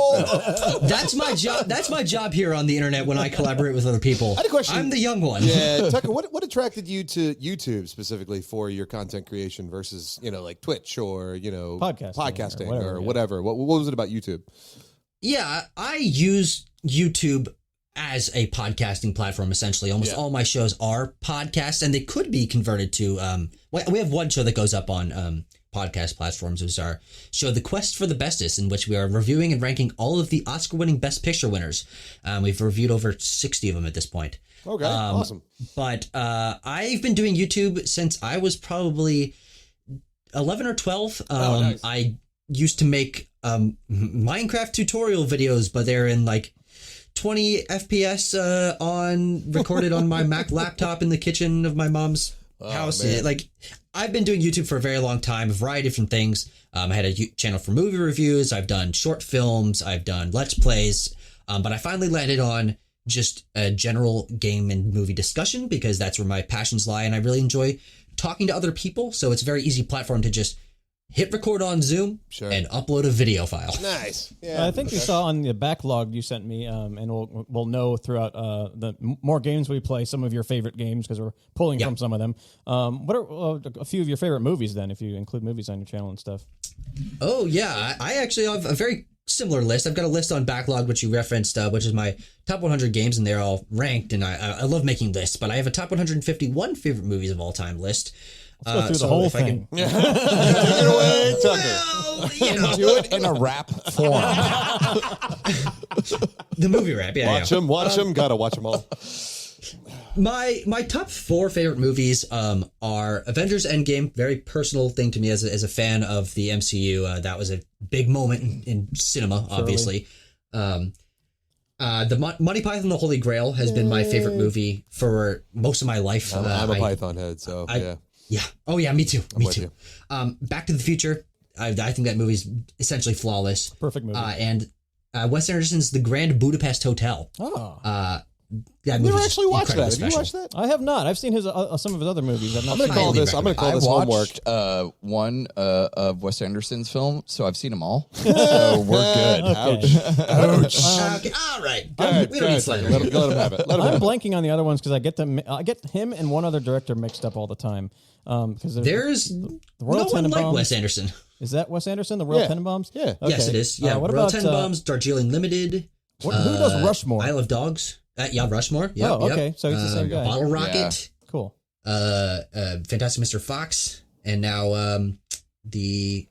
That's my job. That's my job here on the internet when I collaborate with other people. I had a question. I'm the young one. Yeah, Tucker, what attracted you to YouTube specifically for your content creation versus, like Twitch or, podcasting or or whatever, whatever? What was it about YouTube? Yeah, I use YouTube as a podcasting platform, essentially. Almost all my shows are podcasts, and they could be converted to we have one show that goes up on podcast platforms. It's our show The Quest for the Bestest, in which we are reviewing and ranking all of the Oscar-winning Best Picture winners. We've reviewed over 60 of them at this point. Okay, awesome. But I've been doing YouTube since I was probably 11 or 12. Nice. I used to make Minecraft tutorial videos, but they're in like 20 FPS recorded on my Mac laptop in the kitchen of my mom's house. man. Like, I've been doing YouTube for a very long time, a variety of different things. I had a channel for movie reviews. I've done short films. I've done Let's Plays. But I finally landed on just a general game and movie discussion because that's where my passions lie. And I really enjoy talking to other people. So it's a very easy platform to just hit record on Zoom and upload a video file. Nice. Yeah. I think we saw on the backlog you sent me, and we'll know throughout the more games we play, some of your favorite games, because we're pulling from some of them. What are a few of your favorite movies then, if you include movies on your channel and stuff? Oh, yeah. I actually have a very similar list. I've got a list on Backlog, which you referenced, which is my top 100 games, and they're all ranked, and I love making lists, but I have a top 151 favorite movies of all time list. Let's go through the whole thing. Take it away, Tucker. Do it in a rap form. The movie rap, Watch them. Gotta watch them all. My top 4 favorite movies are Avengers Endgame, very personal thing to me as a fan of the MCU. That was a big moment in cinema, obviously. The Monty Python and the Holy Grail has been my favorite movie for most of my life. I'm a Python head, so yeah. Yeah. Oh, yeah, me too. Me with too. Back to the Future. I think that movie's essentially flawless. Perfect movie. And Wes Anderson's The Grand Budapest Hotel. Oh. That Never movie's actually watched that. incredibly Have you special. watched that? I have not. I've seen his some of his other movies. I've not I'm gonna seen call them. this. I'm gonna call I this homework. watched one of Wes Anderson's film, so I've seen them all. So we're good. Okay. Okay, all right. We don't need slander. Let him have it. Let him I'm have it. blanking on the other ones because I get him and one other director mixed up all the time. Because There's the no Royal one like Tenenbaums. Wes Anderson. Is that Wes Anderson? The Royal Yeah. Tenenbaums? Yeah. Okay. Yes, it is. Yeah. What Royal about Tenenbaums, Darjeeling Limited. who does Rushmore? Isle of Dogs. Yeah, Rushmore. Yep, Oh, okay. Yep. So he's the same guy. Bottle Rocket. Cool. Fantastic Mr. Fox, and now the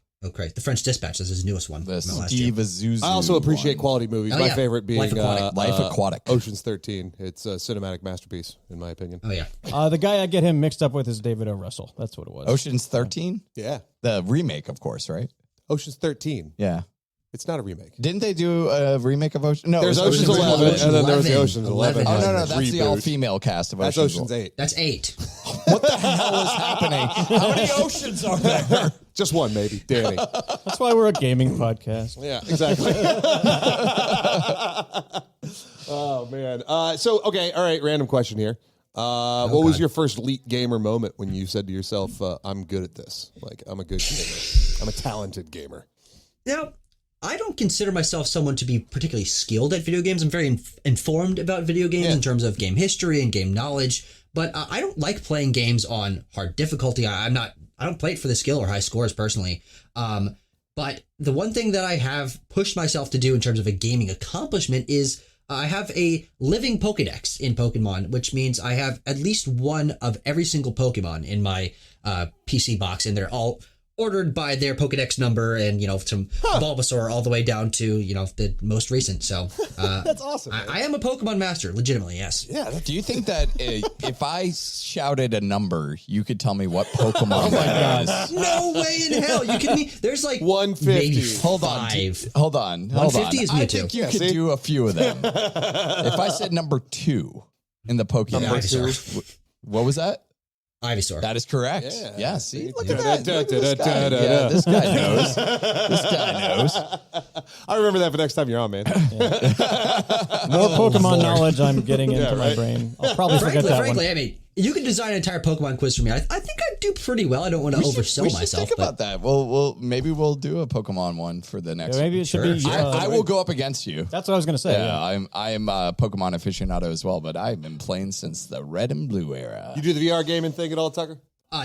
French Dispatch. This is his newest one. The from last year. Steve Azuzu. I also appreciate one. quality movies. Oh, My yeah. favorite being Life Aquatic. Life Aquatic. Ocean's 13. It's a cinematic masterpiece, in my opinion. Oh yeah. The guy I get him mixed up with is David O. Russell. That's what it was. Ocean's 13? Yeah. The remake, of course, right? Ocean's 13. Yeah. It's not a remake. Didn't they do a remake of Ocean? No, There's it was Ocean's 11, and then there was the 11. Ocean's 11. Oh, no, like, that's the reboot. all-female cast of That's Ocean's. Ocean's 8. That's 8. What the hell is happening? How many oceans are there? Just one, maybe. Danny. That's why we're a gaming podcast. Yeah, exactly. Oh, man. Okay. All right. Random question here. What was your first elite gamer moment when you said to yourself, I'm good at this? Like, I'm a good gamer. I'm a talented gamer. Now, I don't consider myself someone to be particularly skilled at video games. I'm very informed about video games in terms of game history and game knowledge, but I don't like playing games on hard difficulty. I don't play it for the skill or high scores personally. But the one thing that I have pushed myself to do in terms of a gaming accomplishment is I have a living Pokedex in Pokemon, which means I have at least one of every single Pokemon in my PC box, and they're all ordered by their Pokedex number, and from Bulbasaur all the way down to the most recent. So That's awesome. I am a Pokemon master, legitimately. Yes. Yeah. Do you think that if I shouted a number, you could tell me what Pokemon that is? No way in hell! You kidding me? There's like 150. maybe Hold on. 5. Hold on. 150 is I Mewtwo. think you could do a few of them. If I said number 2 in the Pokemon, Ivysaur. what was that? Ivysaur. That is correct. Yeah. Yeah, see? Look Da- at that. da- Look at da- this da- guy. da- Yeah, da. this guy knows. This guy knows. I remember that for next time you're on, man. More Pokemon knowledge I'm getting into my right. brain. I'll probably forget that frankly, one. I mean, you can design an entire Pokemon quiz for me. I think I'd do pretty well. I don't want to oversell we should myself. think about that. Maybe we'll do a Pokemon one for the next. Yeah, maybe it should be. I will go up against you. That's what I was going to say. Yeah, I am a Pokemon aficionado as well, but I've been playing since the Red and Blue era. You do the VR gaming thing at all, Tucker?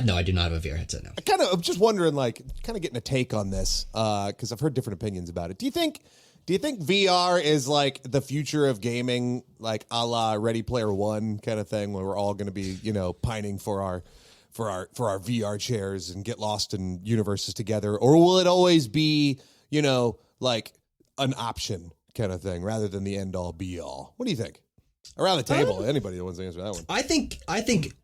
No, I do not have a VR headset now. I'm just wondering, getting a take on this, because I've heard different opinions about it. Do you think VR is like the future of gaming, like a la Ready Player One kind of thing, where we're all going to be, pining for our VR chairs and get lost in universes together, or will it always be, like an option kind of thing rather than the end all be all? What do you think? Around the table, anybody that wants to answer that one. I think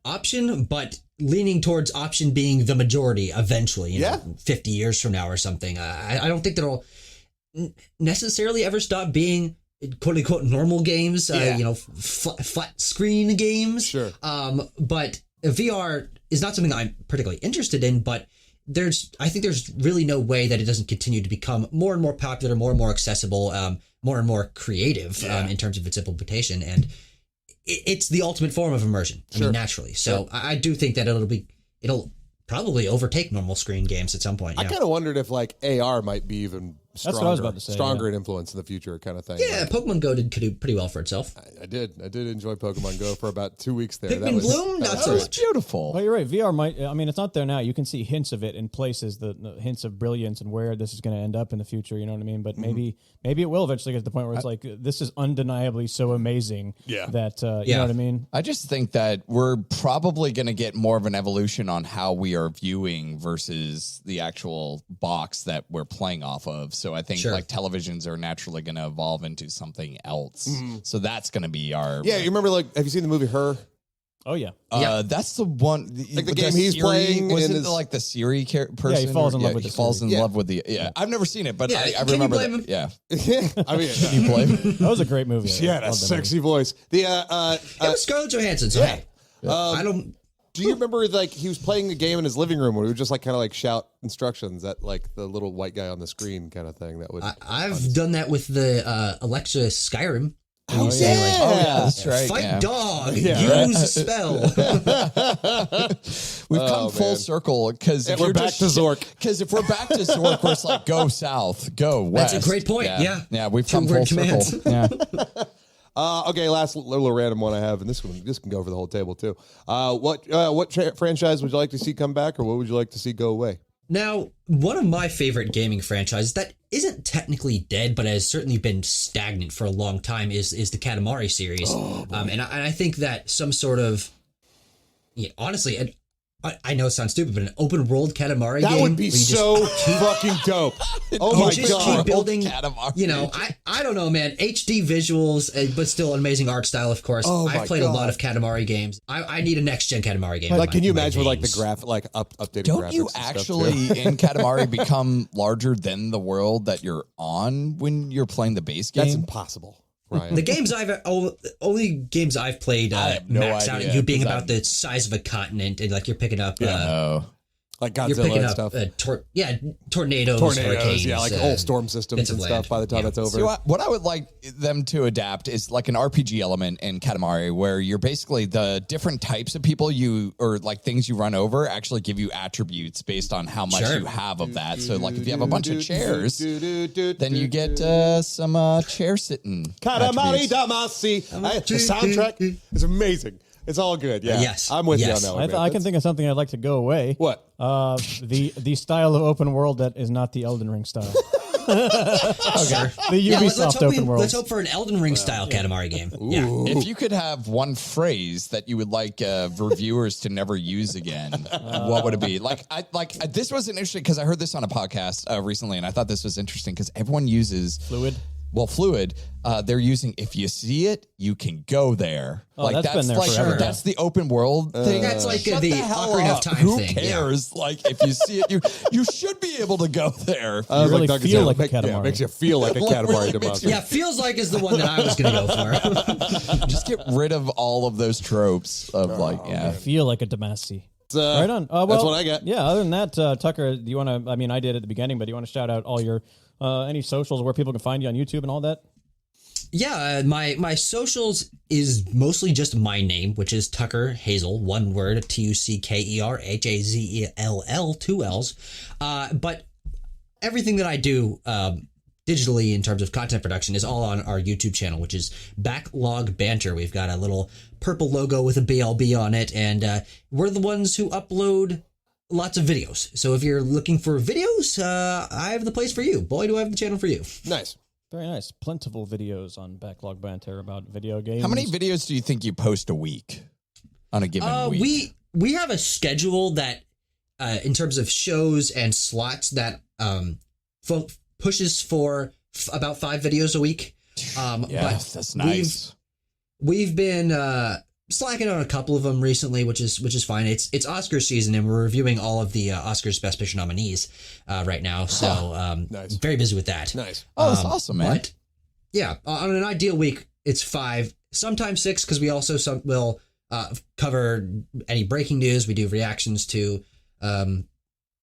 option, but leaning towards option being the majority eventually. 50 years from now or something. I don't think that'll necessarily ever stop being quote unquote normal games. Flat screen games. Sure. But VR is not something I'm particularly interested in. But I think there's really no way that it doesn't continue to become more and more popular, more and more accessible, more and more creative in terms of its implementation, and it's the ultimate form of immersion. I mean, naturally. So I do think that it'll probably overtake normal screen games at some point. I kind of wondered if AR might be even stronger, what I was about to say, stronger in influence in the future kind of thing. Yeah, Pokemon Go could do pretty well for itself. I did enjoy Pokemon Go for about 2 weeks there. Pikmin Bloom, not so much. Beautiful. Well, you're right. VR might. I mean, it's not there now. You can see hints of it in places, the hints of brilliance and where this is going to end up in the future. You know what I mean? But maybe it will eventually get to the point where it's like this is undeniably so amazing. Yeah. That you know what I mean? I just think that we're probably going to get more of an evolution on how we are viewing versus the actual box that we're playing off of. So I think televisions are naturally going to evolve into something else. So that's going to be our... Yeah, you remember, have you seen the movie Her? Oh yeah. That's the one. Like the game he's playing Was in it his- like the Siri person? Yeah, he falls in love with he the falls Siri. in love with the. Yeah, I've never seen it, but I can you remember blame that. him? Yeah, I mean, you play. That was a great movie. yeah, that sexy voice. The It was Scarlett Johansson. So hey, I don't. do you remember he was playing a game in his living room where he would just kind of shout instructions at the little white guy on the screen kind of thing? That would. I've done that with the Alexa Skyrim. Oh, Say, yeah. Oh yeah, that's right. Fight yeah. dog. Use a spell. We've come full man. circle because And we're back to Zork. Because if we're back to Zork, we're just go south, go west. That's a great point. Yeah. We've come full Two-word commands. circle. Yeah. Okay, last little random one I have, and this can go over the whole table too. What franchise would you like to see come back, or what would you like to see go away? Now, one of my favorite gaming franchises that isn't technically dead, but has certainly been stagnant for a long time is the Katamari series. And I think that some sort of, honestly, I know it sounds stupid, but an open world Katamari game. That would be where you just so fucking dope. Oh my just god. keep building, Katamari. you know, I don't know, man. HD visuals, but still an amazing art style, of course. Oh I've my played a God. lot of Katamari games. I need a next gen Katamari game. Like, can you in my imagine with like the games. updated Don't graphics? you and stuff, actually too? in Katamari become larger than the world that you're on when you're playing the base game? That's impossible, Ryan. The games only games I've played I have no max out idea, at you being 'cause about I'm- the size of a continent, and like you're picking up. Oh. Like You're Godzilla picking and up, stuff. tornadoes, hurricanes, yeah, like whole storm systems bits and of stuff. land. By the time Yeah. that's over, See, what I would like them to adapt is like an RPG element in Katamari where you're basically the different types of people or like things you run over actually give you attributes based on how much Sure. you have of that. So like if you have a bunch of chairs, then you get some chair sitting. Katamari attributes. Damacy. The soundtrack is amazing. It's all good. Yeah, Yes. I'm with you on Yes. that one. I man. can think of something I'd like to go away. What? The style of open world that is not the Elden Ring style. Sure. The Yeah, Ubisoft open world. let's hope for an Elden Ring style Katamari game. Yeah. If you could have one phrase that you would like reviewers to never use again, what would it be? This was interesting because I heard this on a podcast recently, and I thought this was interesting because everyone uses Fluid. Well, fluid. They're using if you see it, you can go there. Oh, that's been there forever. That's the open world thing. That's like Shut the hell Ocarina of up. Time Who thing, yeah. cares? Like if you see it, you should be able to go there. You really Doug feel said, like a yeah, Katamari. makes you feel like a Katamari Damacy. Yeah, feels like is the one that I was going to go for. Just get rid of all of those tropes of Feel like a Damacy. Right Right on. That's what I got. Yeah. Other than that, Tucker, do you want to? I mean, I did at the beginning, but do you want to shout out all your any socials where people can find you on YouTube and all that? Yeah, my socials is mostly just my name, which is Tucker Hazell, one word, TuckerHazell, Hazell, 2 L's. But everything that I do digitally in terms of content production is all on our YouTube channel, which is Back Log Banter. We've got a little purple logo with a BLB on it, and we're the ones who upload lots of videos. So if you're looking for videos, I have the place for you. Boy, do I have the channel for you. Nice. Very nice. Plentiful videos on Backlog Banter about video games. How many videos do you think you post a week on a given week? We have a schedule that, in terms of shows and slots, that pushes for about 5 videos a week. But That's nice. We've been slacking on a couple of them recently, which is fine. It's Oscar season, and we're reviewing all of the Oscars Best Picture nominees right now. So Nice. very busy with that. Nice. Oh, that's awesome, man. But yeah, on an ideal week, it's 5, sometimes 6, because we also will cover any breaking news. We do reactions to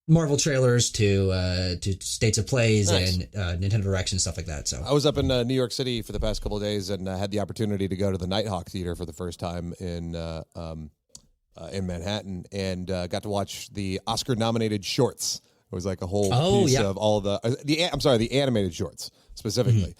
Marvel trailers, to states of plays, Nice. and Nintendo Directs and stuff like that. So I was up in New York City for the past couple of days and had the opportunity to go to the Nighthawk Theater for the first time in Manhattan and got to watch the Oscar-nominated shorts. It was like a whole piece of all the animated shorts specifically,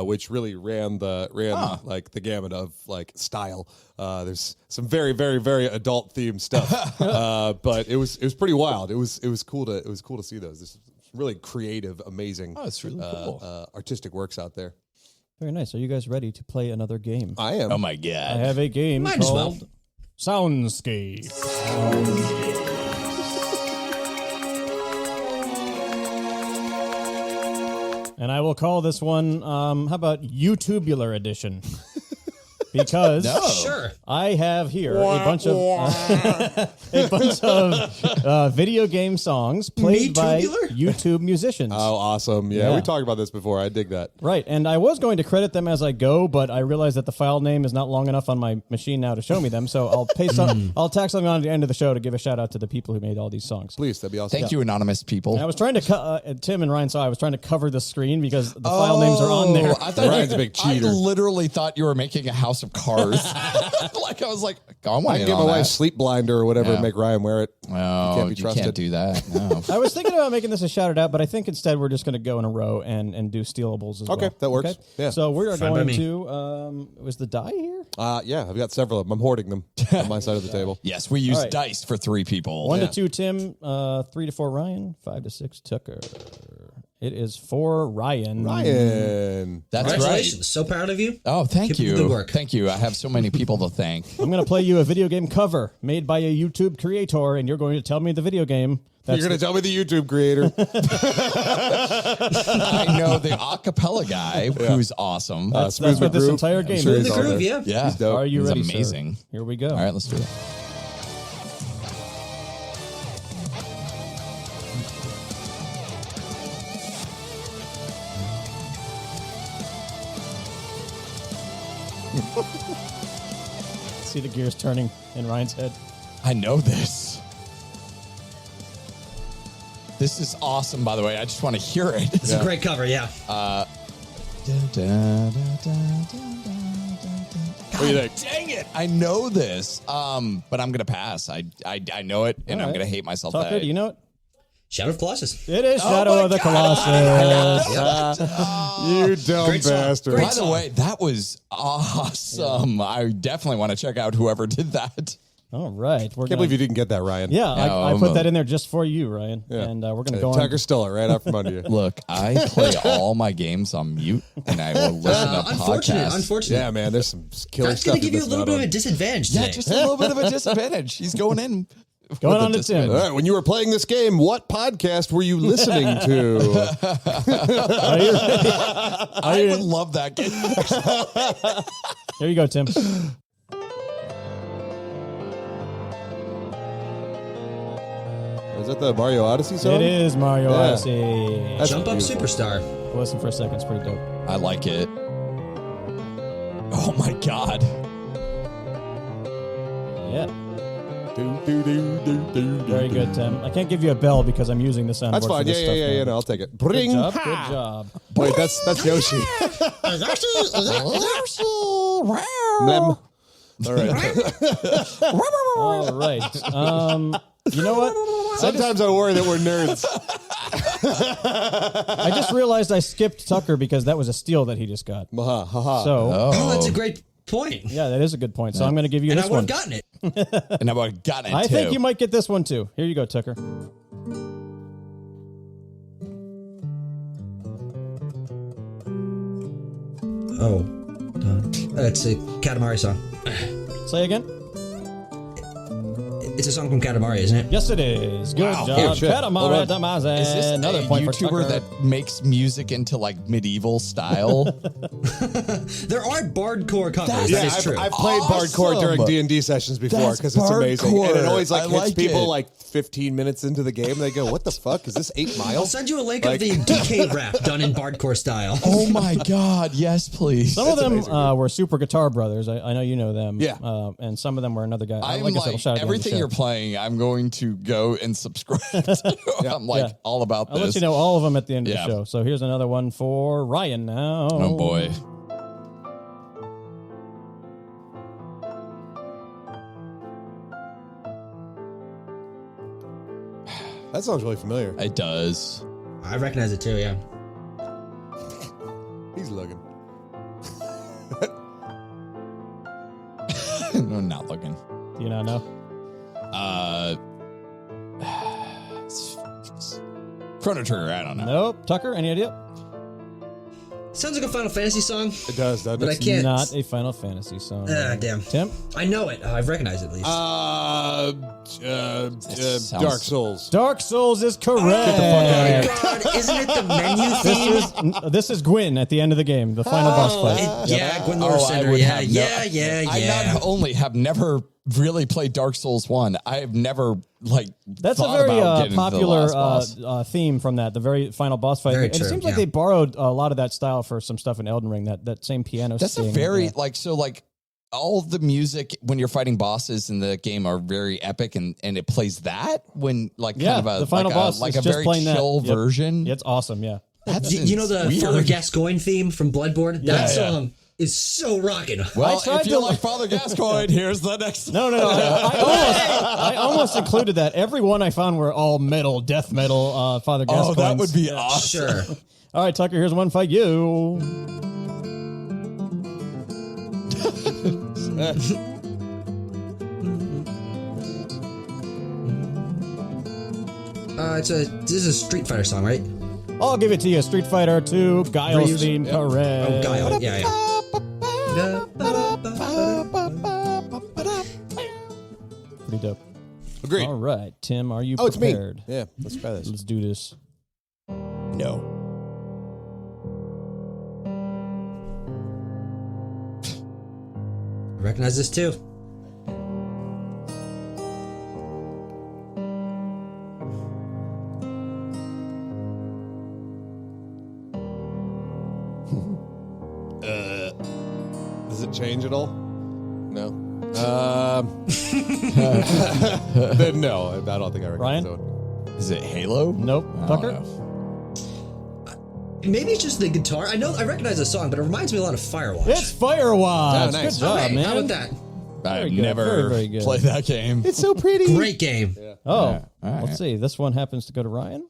which really ran like the gamut of like style. There's some very, very, very adult themed stuff, but it was pretty wild. It was cool to see those. There's really creative, amazing, it's really cool. artistic works out there. Very nice. Are you guys ready to play another game? I am. Oh my I god. have a game Might as well. called Soundscape. And I will call this one, how about YouTubular Edition? Because sure. I have here a bunch of video game songs played by Me-tubular? YouTube musicians. Oh, awesome. Yeah, Yeah. we talked about this before. I dig that. Right, and I was going to credit them as I go, but I realized that the file name is not long enough on my machine now to show me them. So I'll paste I'll tack something on at the end of the show to give a shout out to the people who made all these songs. Please, that'd be awesome. Thank you, anonymous people. And I was trying to Tim and Ryan saw I was trying to cover the screen because the file names are on there. I thought Ryan's a big cheater. I literally thought you were making a house of cards. Like I was like, I want I can get my wife sleep blinder or whatever and make Ryan wear it. Oh, can't be trusted. can't do that. No. I was thinking about making this a shout out, but I think instead we're just going to go in a row and do stealables as well. Okay, that works. Yeah. So we are Fine by going me. to, was the die here? Yeah, I've got several of them. I'm hoarding them on my side of the table. Yes, we use All right. dice for 3 people. 1 to 2 Tim, 3 to 4 Ryan, 5 to 6 Tucker. It is for Ryan. Ryan. That's Congratulations. right. So proud of you. Oh, thank Keep up you. the good work. Thank you. I have so many people to thank. I'm going to play you a video game cover made by a YouTube creator, and you're going to tell me the video game. You're going to tell me the YouTube creator. I know the acapella guy who's awesome. That's what this entire game sure is. he's The all groove, there. yeah. Yeah. He's dope. Are you He's ready, sir? amazing. Here we go. All right, let's do it. See the gears turning in Ryan's head. I know this. This is awesome, by the way. I just want to hear it. It's a great cover, yeah. What do you think? Dang it! I know this, but I'm gonna pass. I know it, and I'm right. gonna hate myself. Tucker, that do you know it? Shadow of Colossus. It is Shadow of the Colossus. You dumb Great song. bastard. Great By the way, that was awesome. I definitely want to check out whoever did that. All right. Can't believe you didn't get that, Ryan. Yeah, I No, put that in there just for you, Ryan. Yeah. And we're going to go on. Tucker stole it right out from under you. Look, I play all my games on mute, and I will listen to podcasts. Unfortunate. Yeah, man, there's some killer That's stuff. going to give you a missing little out bit of on. a disadvantage today. Yeah, just a little bit of a disadvantage. He's going in. Going with a on to Tim. disadvantage. All right, when you were playing this game, what podcast were you listening to? I would love that game. Here you go, Tim. Is that the Mario Odyssey song? It is Mario Yeah. Odyssey. That's Jump Up beautiful. Superstar. Listen for a second. It's pretty dope. I like it. Oh my god. Yeah. Do, do, do, do, do, Very do. good, Tim. I can't give you a bell because I'm using the soundboard. That's for fine. this Yeah, stuff yeah, now. no, I'll take it. Good Bring. job. Good job. Wait, that's Yoshi. Blem. All right. All right. You know what? Sometimes I worry that we're nerds. I just realized I skipped Tucker because that was a steal that he just got. Ha, ha, ha. So, Oh, that's a great point. yeah, that is a good point. So I'm going to give you And I this would one. have gotten it. And I would have gotten it I too. think you might get this one too. Here you go, Tucker. Oh. It's a Katamari song. Say again. It's a song from Katamari, isn't it? Yes, it is. Good Oh, job. shit. Katamari Hold Damaze. Is this Another a point for YouTuber Tucker. that makes music into like medieval style? There are bardcore covers. That's- That Yeah, is true. I've played Bardcore Awesome. during D&D sessions before That's because it's amazing. And it always Bardcore. like I hits like people it. like 15 minutes into the game. And they go, what the fuck? Is this 8 I'll miles? send you a link Like- of the DK rap done in bardcore style. Oh my god, yes, please. Some of That's them amazing, were Super Guitar Brothers. I know you know them. Yeah. And some of them were another guy. I'm like I like, said, I'll shout it out on the everything show. you're playing, I'm going to go and subscribe to. I'm like Yeah. all about I'll this. let you know all of them at the end Yeah. of the show. So here's another one for Ryan now. Oh boy. That sounds really familiar. It does. I recognize it too, yeah. He's looking. No, not looking. Do you not know? Chrono Trigger, I don't know. Nope. Tucker, any idea? Sounds like a Final Fantasy song, It does, doesn't but I it? can't. Not a Final Fantasy song. Damn. Tim? I know it. I recognize it at least. sounds- Dark Souls. Dark Souls is correct. God, isn't it the menu theme? This is Gwyn at the end of the game, the final boss fight. Yeah, Gwyn Oh, Lord I Cinder. would Yeah, have no- yeah. I not only have never really played Dark Souls 1, I have never like That's a thought very about getting to the popular last boss. theme from that, the very final boss fight. Very And it true, seems like yeah. they borrowed a lot of that style for some stuff in Elden Ring, that same piano That's sting. a very Yeah. like all the music when you're fighting bosses in the game are very epic, and it plays that when like Yeah, kind of a the final like boss a, like is a just very playing that. chill Yep. version. It's awesome, yeah. That's You know the weird. Father Gascoigne theme from Bloodborne? Yeah, That yeah. song is so rocking. Well, I tried if you to- like Father Gascoigne, here's the next. No. I almost included that. Every one I found were all metal, death metal, Father Gascoigne's. Oh, that would be awesome. Sure. All right, Tucker, here's one for you. This is a Street Fighter song, right? I'll give it to you. Street Fighter 2, Guile's Ryu's- theme, correct. Oh, Guile. Yeah. Pretty dope. Agreed. All right, Tim, are you Oh, it's me. prepared? Yeah, let's try this. Let's do this. No. I recognize this too. Does it change at all? No. Then no, I don't think I recognize Ryan? that one. Is it Halo? Nope. I don't Tucker? know. Maybe it's just the guitar. I recognize the song, but it reminds me a lot of Firewatch. It's Firewatch. Oh, nice. Good job, Okay, man. how about that? I've good. never Very, very good. played that game. It's so pretty. Great game. Oh, All right. let's see. This one happens to go to Ryan.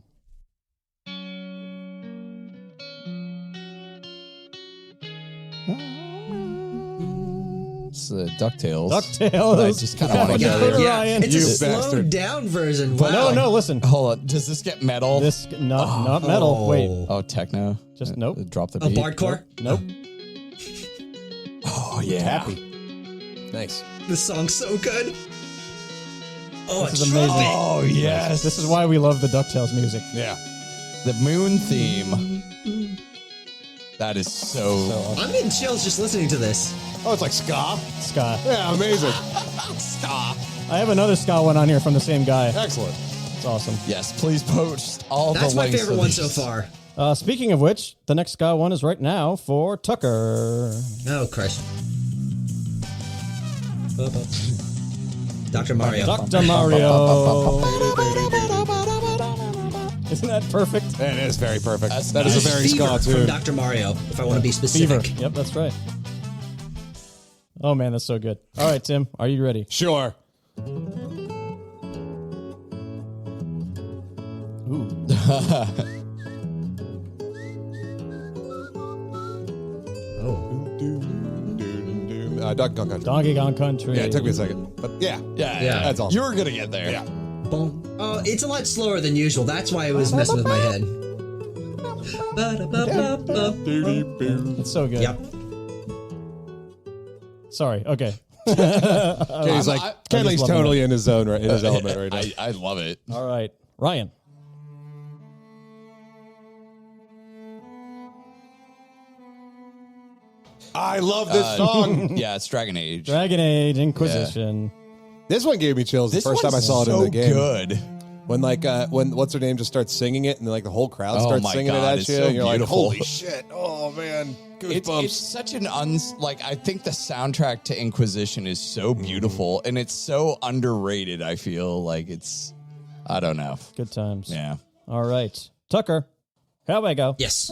It's DuckTales. DuckTales. I just kind of want to Yeah, go there. yeah. Ryan. It's a You slowed bastard. down version. But Wow. no, listen. Hold on. Does this get metal? This not metal. Wait, Oh, techno. Just nope. Drop the Oh, beat. Bardcore? nope. Oh yeah. Nice. This song's so good. Oh, This it's is amazing. trumpet. Oh yes. This is why we love the DuckTales music. Yeah. The moon theme. That is so. I'm getting chills just listening to this. Oh, it's like ska. Ska. Yeah, amazing. Stop. I have another ska one on here from the same guy. Excellent. It's awesome. Yes, please post all That's the my links favorite of one these. so far. Speaking of which, the next ska one is right now for Tucker. Oh, Christ. Dr. Mario. Dr. Mario. Isn't that perfect? It is very perfect. That's That is nice. a very Fever ska from tune. Dr. Mario, if I want to be Fever. specific. Yep, that's right. Oh man, that's so good. All right, Tim, are you ready? Sure. Ooh. Donkey Kong Country. Donkey Kong Country. Yeah, it took me a second. But yeah. Yeah. That's awesome. You're gonna get there. Yeah. Boom. Oh, it's a lot slower than usual. That's why it was messing with my head. It's so good. Yep. Sorry. Okay. Kenny's like, Kenny's loving totally in his zone, right? In his element right now. I love it. All right, Ryan. I love this song. Yeah, it's Dragon Age. Dragon Age Inquisition. This one gave me chills the first time I saw it in the game. Good. When when what's her name just starts singing it, and then like the whole crowd Oh starts my singing God, it at it's you, so and you're beautiful. like, holy shit! Oh man, It's goosebumps. such an I think the soundtrack to Inquisition is so beautiful and it's so underrated. I feel like I don't know. Good times. Yeah. All right, Tucker. Here we go. Yes.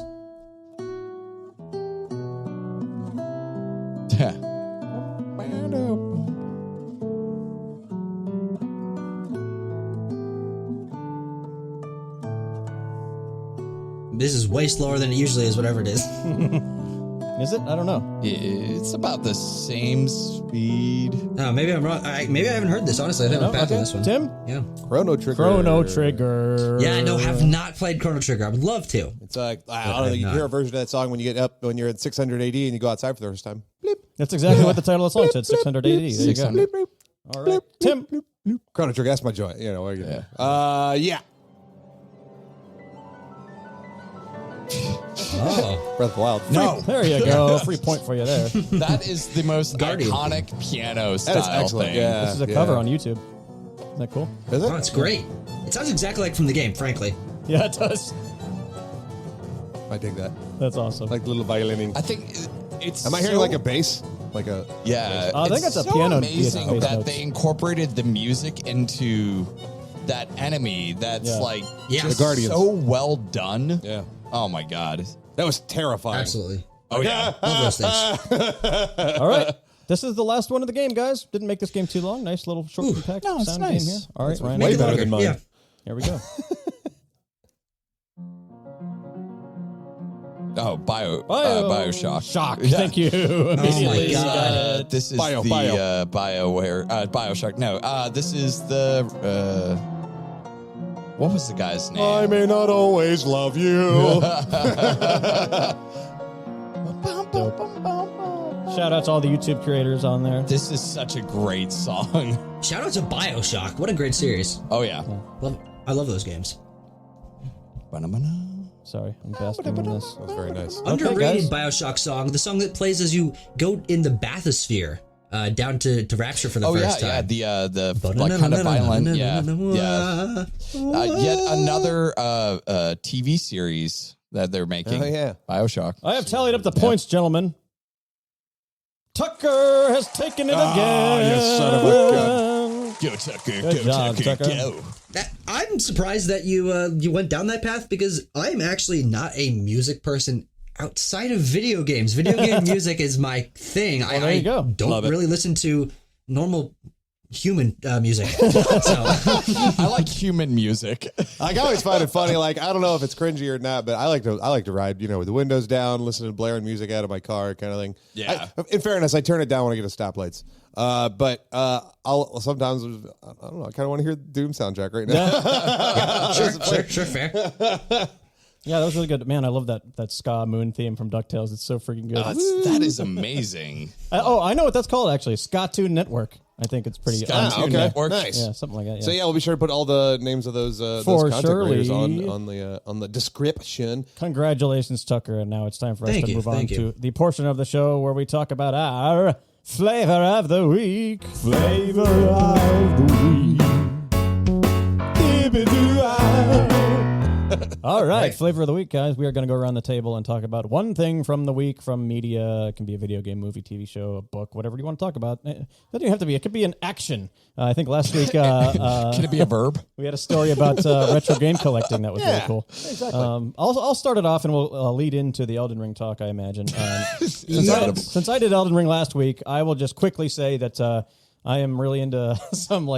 This is way slower than it usually is, whatever it is. Is it? I don't know. It's about the same speed. Oh, maybe I'm wrong. Maybe I haven't heard this, honestly. I think I'm No? bad on Okay. this one. Tim. Yeah. Chrono Trigger. Chrono Trigger. Yeah, no, have not played Chrono Trigger. I would love to. It's like I don't know. You hear a version of that song when you get up when you're at 680 and you go outside for the first time. Bleep. That's exactly what the title of the song said. 680. There you go. 600. All right, Tim. Chrono Trigger. That's my joint. You know. What are you gonna do? Yeah. Oh. Breath of the Wild. No, There you go. Free point for you there. that is the most Guardian. iconic piano That is style excellent. thing. Yeah. This is a cover on YouTube. Isn't that cool? Is it? Oh, it's great. It sounds exactly like from the game, frankly. Yeah, it does. I dig that. That's awesome. Like little violining. I think it's. Am I hearing so- like a bass? Like a Yeah, I think it's that's a so piano amazing bass that notes. they incorporated the music into that enemy. That's Yeah. like Yeah. just The Guardians. so well done. yeah. Oh my god. That was terrifying. Absolutely. Oh yeah. Love those things. All right. This is the last one of the game, guys. Didn't make this game too long. Nice little short compact No, it's sound nice. game here. All right, Ryan. way Make it better longer. than mine. Yeah. Here we go. Oh, Bioshock. Shock. Yeah. Thank you. Immediately. God. This is Bio. BioWare. Bioshock. No, this is the What was the guy's name? I may not always love you. Shout out to all the YouTube creators on there. This is such a great song. Shout out to BioShock. What a great series. Oh, yeah. I love those games. Sorry, I'm basking in this. That's very nice. Underrated BioShock song. The song that plays as you go in the bathysphere down to Rapture for the first time. Yeah, the like kind of violent. Yeah. Yet another TV series that they're making. Oh, yeah. BioShock. I have tallied up the points, gentlemen. Tucker has taken it again. You son of a gun. Go, Tucker. Good job, Tucker. Go. I'm surprised that you went down that path because I'm actually not a music person outside of video games. Video game music is my thing. There you go. Don't really listen to normal human music. So. I like human music. I always find it funny. Like, I don't know if it's cringy or not, but I like to ride, with the windows down, listen to blaring music out of my car, kind of thing. Yeah. In fairness, I turn it down when I get to stoplights. But I'll sometimes, I don't know, I kind of want to hear the Doom soundtrack right now. Sure, fair. Yeah, that was really good. Man, I love that ska moon theme from DuckTales. It's so freaking good. That is amazing. I know what that's called, actually. Ska-Tune Network. I think it's pretty... Ska-Tune Network. Nice. Yeah, something like that. Yeah. So we'll be sure to put all the names of those content creators on the description. Congratulations, Tucker. And now it's time for us to move on to to the portion of the show where we talk about our flavor of the week. Flavor of the week. All right, flavor of the week, guys. We are going to go around the table and talk about one thing from the week from media. It can be a video game, movie, TV show, a book, whatever you want to talk about. It doesn't have to be. It could be an action. I think last week... Can it be a verb? We had a story about retro game collecting that was really cool. Exactly. I'll start it off and we'll lead into the Elden Ring talk, I imagine. Since I did Elden Ring last week, I will just quickly say that I am really into some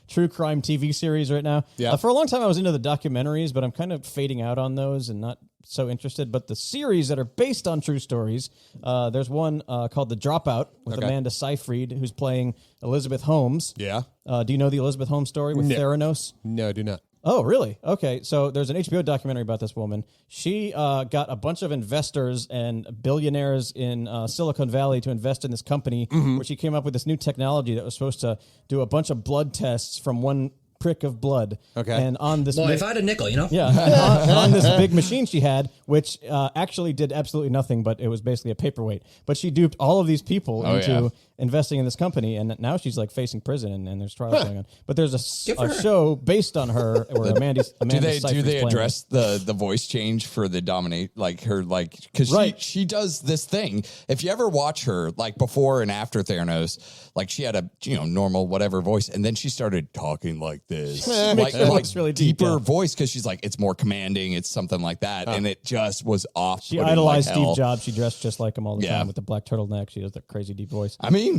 true crime TV series right now. Yeah. For a long time, I was into the documentaries, but I'm kind of fading out on those and not so interested. But the series that are based on true stories, there's one called The Dropout with Amanda Seyfried, who's playing Elizabeth Holmes. Yeah. Do you know the Elizabeth Holmes story with Theranos? No, I do not. Oh, really? Okay. So there's an HBO documentary about this woman. She got a bunch of investors and billionaires in Silicon Valley to invest in this company where she came up with this new technology that was supposed to do a bunch of blood tests from one prick of blood. Okay. And on this... If I had a nickel, Yeah. on this big machine she had, which actually did absolutely nothing, but it was basically a paperweight. But she duped all of these people into investing in this company, and now she's facing prison, and there's trials going on. But there's a show based on her where Amanda Do they Seyfried's address the voice change for the dominate because she does this thing. If you ever watch her before and after Theranos, she had a normal whatever voice, and then she started talking like this, really deeper voice because she's it's more commanding, it's something like that, and it just was off. She idolized Steve Jobs. She dressed just like him all the time with the black turtleneck. She has that crazy deep voice. I mean,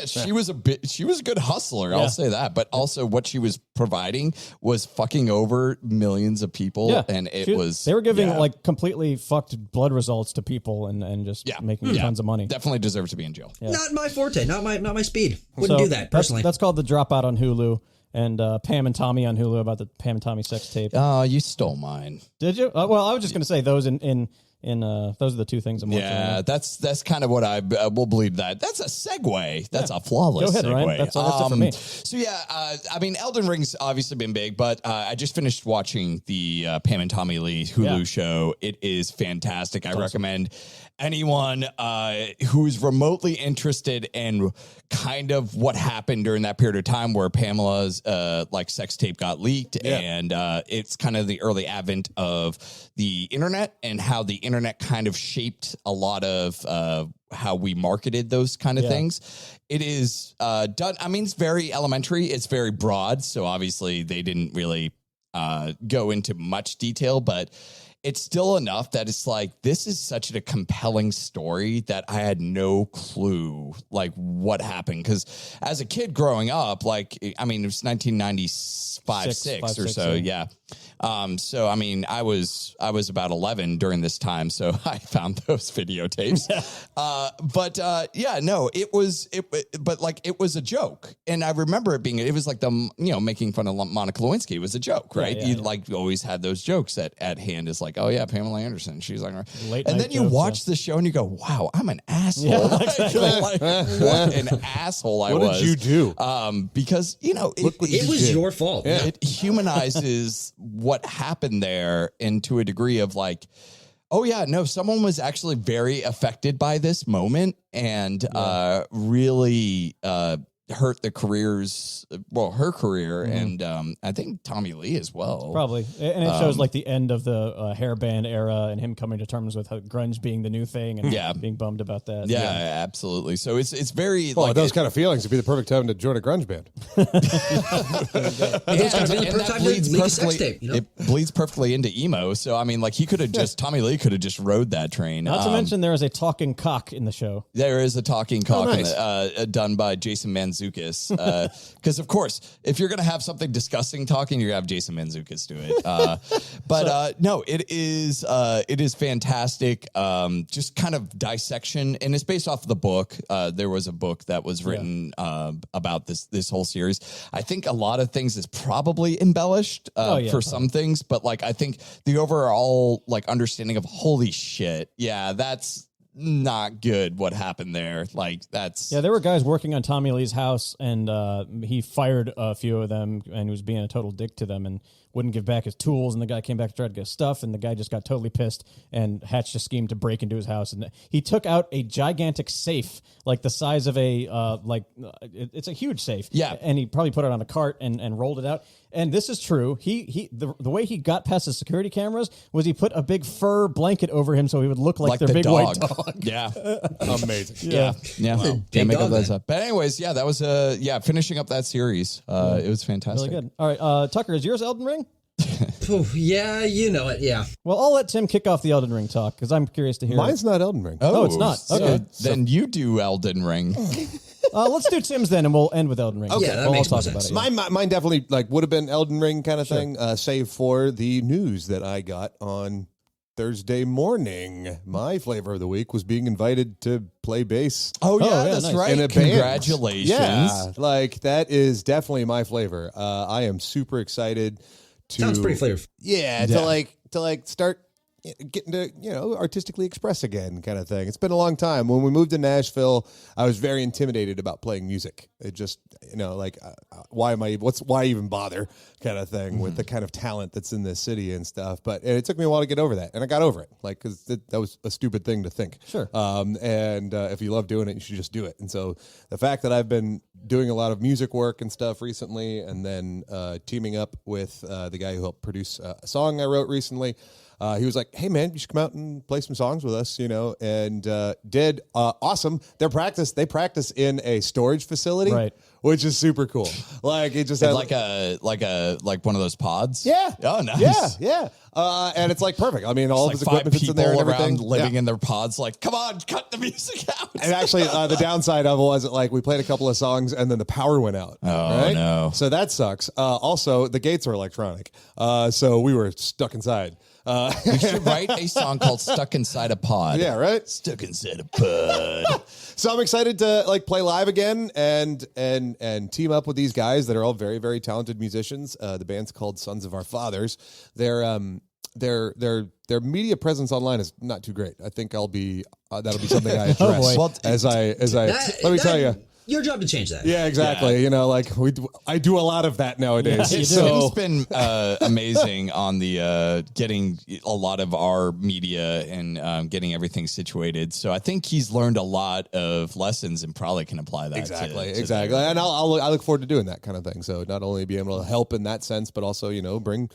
she was a good hustler, I'll say that. But also what she was providing was fucking over millions of people. And they were giving completely fucked blood results to people and just making tons of money. Definitely deserves to be in jail. Yeah. Not my forte, not my speed. Wouldn't do that personally. That's called The Dropout on Hulu. And Pam and Tommy on Hulu about the Pam and Tommy sex tape. Oh, you stole mine. Did you? Well, I was just going to say those in those are the two things I'm watching. Yeah, that's kind of what I will believe that. That's a segue. That's a flawless Go ahead, segue. Ryan. That's it for me. So I mean, Elden Ring's obviously been big, but I just finished watching the Pam and Tommy Lee Hulu show. It is fantastic. I recommend anyone who's remotely interested in kind of what happened during that period of time where Pamela's sex tape got leaked, and it's kind of the early advent of the internet and how the internet kind of shaped a lot of how we marketed those kind of things. It is done. I mean, it's very elementary. It's very broad. So obviously they didn't really go into much detail, but it's still enough that it's like, this is such a compelling story that I had no clue like what happened. Because as a kid growing up, like, I mean, it was 1995, six or so. Yeah. So, I mean, I was about 11 during this time. So I found those videotapes. But like, it was a joke. And I remember it was like making fun of Monica Lewinsky was a joke, right? Yeah, you like always had those jokes at hand. Is like, oh yeah, Pamela Anderson. She's like, Late and night then you jokes, watch the show and you go, wow, I'm an asshole. Like, what an asshole I was. What did you do? Because, It was your fault. Yeah. it humanizes what happened there, and to a degree of like, oh yeah, no, someone was actually very affected by this moment and really hurt her career, and I think Tommy Lee as well. Probably. And it shows like the end of the hairband era and him coming to terms with grunge being the new thing and being bummed about that. Yeah, absolutely. So it's very Well, those kind of feelings would be the perfect time to join a grunge band. It bleeds perfectly into emo. So I mean, like Tommy Lee could have just rode that train. Not to mention there is a talking cock in the show. There is a talking cock nice. done by Jason Mantzoukas. Because of course, if you're going to have something disgusting talking, you're going to have Jason Mantzoukas do it. No, it is fantastic. Just kind of dissection, and it's based off of the book. There was a book that was written about this whole series. I think a lot of things is probably embellished for some things, but like I think the overall like understanding of holy shit, that's not good what happened there. Like that's there were guys working on Tommy Lee's house, and he fired a few of them and was being a total dick to them and wouldn't give back his tools, and the guy came back to try to get his stuff, and the guy just got totally pissed and hatched a scheme to break into his house, and he took out a gigantic safe like the size of a it's a huge safe, and he probably put it on a cart and rolled it out. And this is true. The way he got past the security cameras was he put a big fur blanket over him so he would look like their big dog. white dog. Yeah. Amazing. Yeah. Wow. Can't make dog up that stuff. But anyways, that was finishing up that series. It was fantastic. Really good. All right, Tucker, is yours Elden Ring? Yeah, you know it. Yeah. Well, I'll let Tim kick off the Elden Ring talk because I'm curious to hear. Mine's not Elden Ring. Oh, it's not. Okay. Then you do Elden Ring. Let's do Tim's then, and we'll end with Elden Ring. Okay. Yeah, that makes more sense. Mine definitely like would have been Elden Ring kind of thing, save for the news that I got on Thursday morning. My flavor of the week was being invited to play bass. Oh yeah, that's nice. right. In a band. Congratulations. Yeah, like that is definitely my flavor. I am super excited to. Sounds pretty flavorful. Yeah, to start getting to artistically express again, kind of thing. It's been a long time. When we moved to Nashville, I was very intimidated about playing music. It just why even bother, kind of thing, with the kind of talent that's in this city and stuff. But it took me a while to get over that, and I got over it, like, because that was a stupid thing to think. Sure. And if you love doing it, you should just do it. And so the fact that I've been doing a lot of music work and stuff recently, and then teaming up with the guy who helped produce a song I wrote recently. He was like, hey, man, you should come out and play some songs with us, and did awesome. They practice in a storage facility, right, which is super cool. Like it just has like one of those pods. Yeah. Oh, nice. Yeah. And it's like perfect. I mean, all of his like equipment 5 fits in there and people everything. around living in their pods. Like, come on, cut the music out. And actually, the downside of it was like we played a couple of songs and then the power went out. Oh, right? no. So that sucks. Also, the gates are electronic. So we were stuck inside. We should write a song called "Stuck Inside a Pod." Yeah, right. Stuck inside a pod. So I'm excited to like play live again and team up with these guys that are all very, very talented musicians. The band's called Sons of Our Fathers. Their media presence online is not too great. I think that'll be something I address. Well, let me tell you. Your job to change that. Yeah, exactly. Yeah. I do a lot of that nowadays. Tim's been amazing on the getting a lot of our media and getting everything situated. So I think he's learned a lot of lessons and probably can apply that. Exactly. And I look forward to doing that kind of thing. So not only be able to help in that sense, but also bring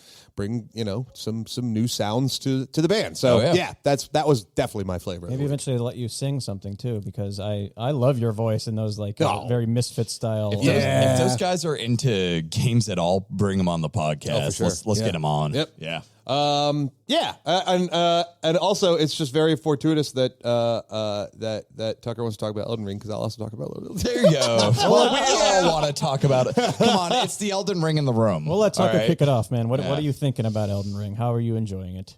some new sounds to the band. So that was definitely my flavor. Maybe eventually they'll let you sing something too, because I love your voice in those like like a very Misfit style. If those guys are into games at all, bring them on the podcast. sure. Let's get them on. Yep. Yeah. And also it's just very fortuitous that that Tucker wants to talk about Elden Ring because I'll also talk about Elden Ring. There you go. Well, we all want to talk about it. Come on, it's the Elden Ring in the room. Well, let Tucker kick it off, man. What Yeah. are you thinking about Elden Ring? How are you enjoying it?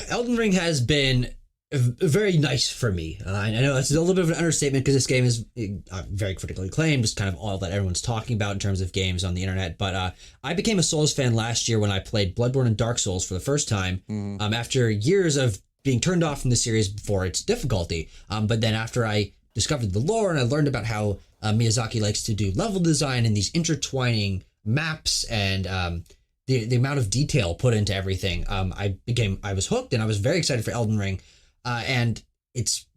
Elden Ring has been very nice for me. I know it's a little bit of an understatement because this game is very critically acclaimed, just kind of all that everyone's talking about in terms of games on the internet. But I became a Souls fan last year when I played Bloodborne and Dark Souls for the first time after years of being turned off from the series for its difficulty. But then after I discovered the lore and I learned about how Miyazaki likes to do level design and these intertwining maps and the amount of detail put into everything, I was hooked and I was very excited for Elden Ring. And it's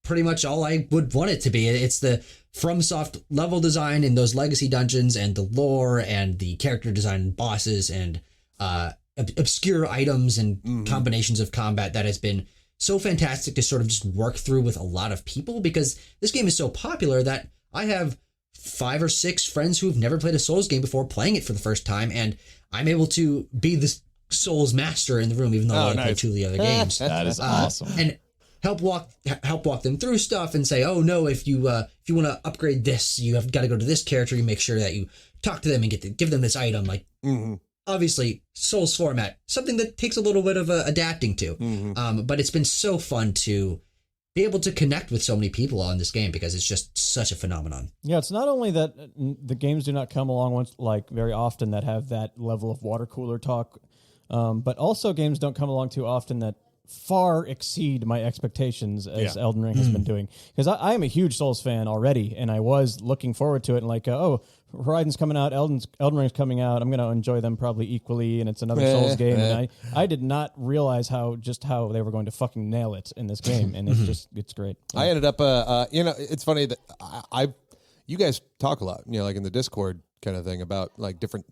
pretty much all I would want it to be. It's the FromSoft level design in those legacy dungeons and the lore and the character design and bosses and obscure items and combinations of combat that has been so fantastic to sort of just work through with a lot of people because this game is so popular that I have 5 or 6 friends who've never played a Souls game before playing it for the first time, and I'm able to be this Souls master in the room, even though I play 2 of the other games. That is awesome. And help walk them through stuff and say, oh no, if you want to upgrade this, you have got to go to this character. You make sure that you talk to them and give them this item. Like obviously Souls format, something that takes a little bit of adapting to. But it's been so fun to be able to connect with so many people on this game because it's just such a phenomenon. Yeah, it's not only that the games do not come along very often that have that level of water cooler talk, but also games don't come along too often that far exceed my expectations as Elden Ring has been doing. Because I am a huge Souls fan already, and I was looking forward to it. And like, Horizon's coming out, Elden Ring's coming out. I'm going to enjoy them probably equally, and it's another Souls game. And I did not realize how they were going to fucking nail it in this game, and it's great. I ended up, it's funny that you guys talk a lot, like in the Discord kind of thing about like different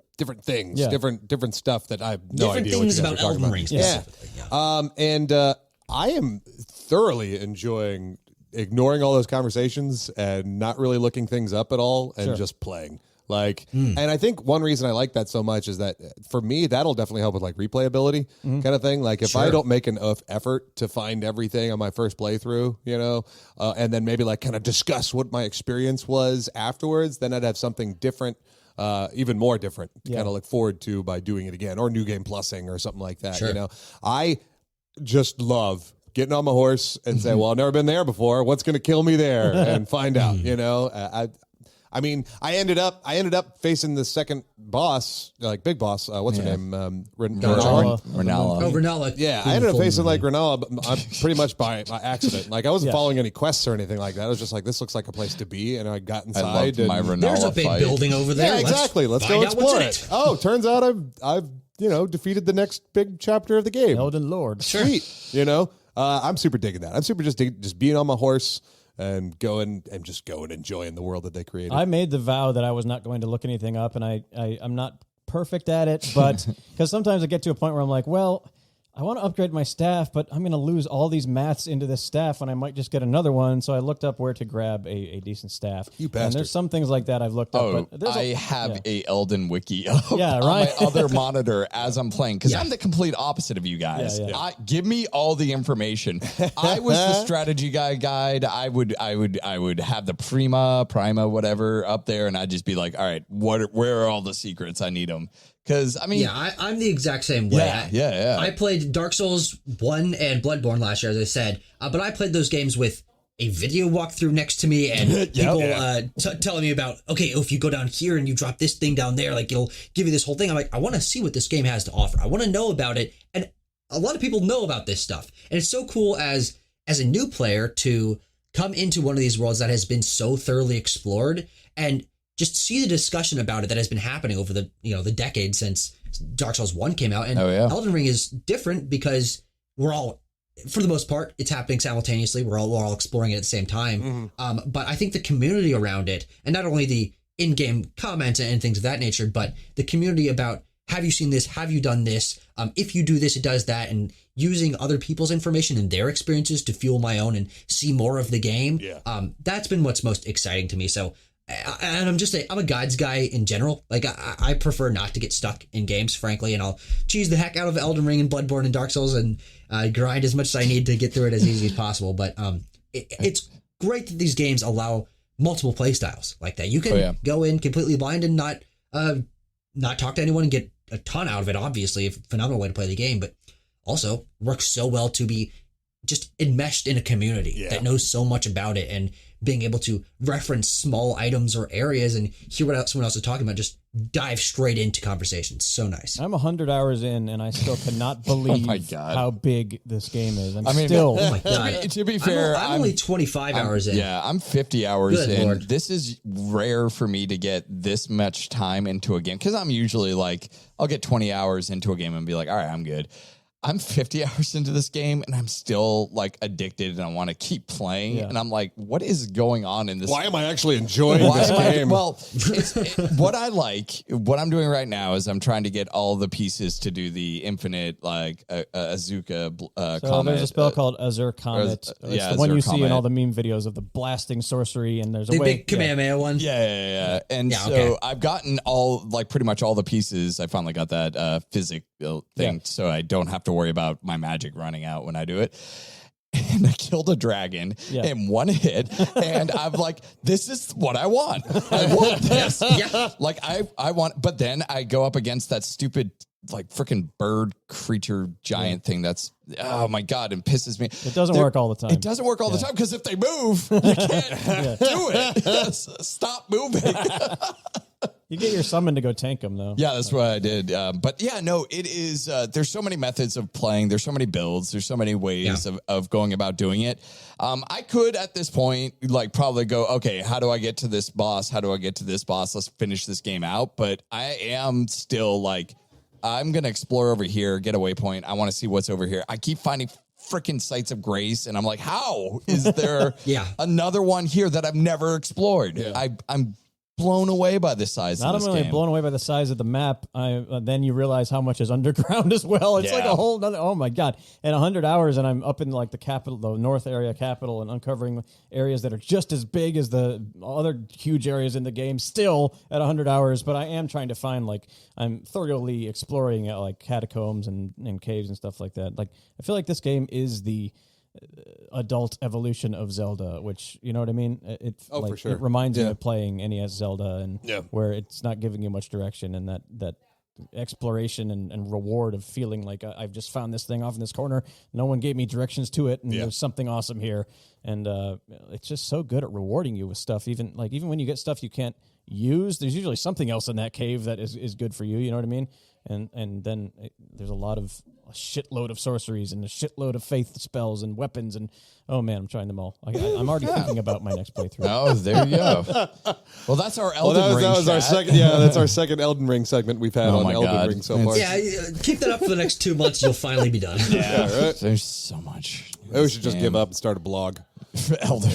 things, different stuff that I have no idea different things what you guys about are talking Elden Ring specifically. Yeah. And I am thoroughly enjoying ignoring all those conversations and not really looking things up at all and just playing. And I think one reason I like that so much is that for me, that'll definitely help with like replayability kind of thing. Like if I don't make enough effort to find everything on my first playthrough, and then maybe like kind of discuss what my experience was afterwards, then I'd have something different, even more different to kind of look forward to by doing it again or new game plussing or something like that. I just love getting on my horse and say, well, I've never been there before. What's going to kill me there? And find out, I mean, I ended up facing the second boss, like big boss. What's her name? Renala. Oh, Renala. Yeah, I ended up facing like Renala, but pretty much by accident. Like I wasn't following any quests or anything like that. I was just like, this looks like a place to be, and I got inside. I loved my Renala There's a big fight. building over there. Yeah, exactly. Let's go find out what's explore in it. Oh, turns out I've defeated the next big chapter of the game. Elden Lord. Sweet. I'm super digging that. I'm super just being on my horse and going and enjoying the world that they created. I made the vow that I was not going to look anything up, and I'm not perfect at it, but because sometimes I get to a point where I'm like, well, I want to upgrade my staff, but I'm going to lose all these maths into this staff, and I might just get another one. So I looked up where to grab a decent staff. You bastard. And there's some things like that I've looked up. Oh, but there's I have a Elden wiki up right. on my other monitor as I'm playing because I'm the complete opposite of you guys. Give me all the information. I was the strategy guide. I would have the Prima, whatever up there, and I'd just be like, all right, where are all the secrets? I need them. Because, I mean... Yeah, I'm the exact same way. Yeah. I played Dark Souls 1 and Bloodborne last year, as I said, but I played those games with a video walkthrough next to me and people telling me about, okay, if you go down here and you drop this thing down there, like it'll give you this whole thing. I'm like, I want to see what this game has to offer. I want to know about it. And a lot of people know about this stuff. And it's so cool as a new player to come into one of these worlds that has been so thoroughly explored and just see the discussion about it that has been happening over the decade since Dark Souls 1 came out. And Elden Ring is different because we're all, for the most part, it's happening simultaneously. We're all exploring it at the same time. But I think the community around it, and not only the in-game comments and things of that nature, but the community about have you seen this? Have you done this? If you do this, it does that. And using other people's information and their experiences to fuel my own and see more of the game. Yeah. That's been what's most exciting to me. So, and I'm a guides guy in general. Like I prefer not to get stuck in games, frankly, and I'll cheese the heck out of Elden Ring and Bloodborne and Dark Souls and grind as much as I need to get through it as easy as possible. But it's great that these games allow multiple play styles like that. You can go in completely blind and not talk to anyone and get a ton out of it. Obviously, a phenomenal way to play the game, but also works so well to be just enmeshed in a community that knows so much about it, and being able to reference small items or areas and hear what someone else is talking about, just dive straight into conversations. So nice. I'm 100 hours in, and I still cannot believe how big this game is. I mean, still. Oh my God. To be fair, I'm only 25 hours in. Yeah, I'm 50 hours Good in. Lord. This is rare for me to get this much time into a game, because I'm usually like, I'll get 20 hours into a game and be like, all right, I'm good. I'm 50 hours into this game and I'm still like addicted and I want to keep playing. Yeah. And I'm like, what is going on in this? Why am I actually enjoying this game? Well, what I like, what I'm doing right now is I'm trying to get all the pieces to do the infinite, like Azuka Comet. There's a spell called Azure Comet. It's the one you see in all the meme videos of the blasting sorcery, and there's a way. Big Kamehameha one. Yeah. And so I've gotten pretty much all the pieces. I finally got that physic thing, so I don't have to worry about my magic running out when I do it. And I killed a dragon in one hit, and I'm like, this is what I want. I want this. Like I want, but then I go up against that stupid like freaking bird creature giant thing that's, oh my God, and pisses me. It doesn't work all the time. It doesn't work all the time, because if they move, you can't do it. Stop moving. You get your summon to go tank them, though. Yeah, that's what I did. But yeah, no, it is. There's so many methods of playing. There's so many builds. There's so many ways of going about doing it. I could at this point like probably go, okay, how do I get to this boss? How do I get to this boss? Let's finish this game out. But I am still like, I'm going to explore over here, get a waypoint. I want to see what's over here. I keep finding freaking sites of grace, and I'm like, how is there another one here that I've never explored? I'm blown away by the size of this game. Not only blown away by the size of the map, then you realize how much is underground as well. It's like a whole nother, oh my God. And 100 hours and I'm up in like the capital, the North area capital, and uncovering areas that are just as big as the other huge areas in the game still at 100 hours. But I am trying to find, like, I'm thoroughly exploring like catacombs and caves and stuff like that. Like, I feel like this game is the adult evolution of Zelda, which, you know what I mean? For sure. It reminds me of playing NES Zelda, and where it's not giving you much direction, and that exploration and reward of feeling like I've just found this thing off in this corner. No one gave me directions to it, and there's something awesome here. And it's just so good at rewarding you with stuff. Even when you get stuff you can't use, there's usually something else in that cave that is good for you. You know what I mean? And then there's a shitload of sorceries and a shitload of faith spells and weapons, and oh man, I'm trying them all. I'm already thinking about my next playthrough. Oh, there you go. Well, that's our Elden Ring. That was our second. Yeah, that's our second Elden Ring segment we've had on Elden Ring so far. Yeah, keep that up for the next 2 months. You'll finally be done. Right. There's so much. Maybe we should just give up and start a blog. Elden.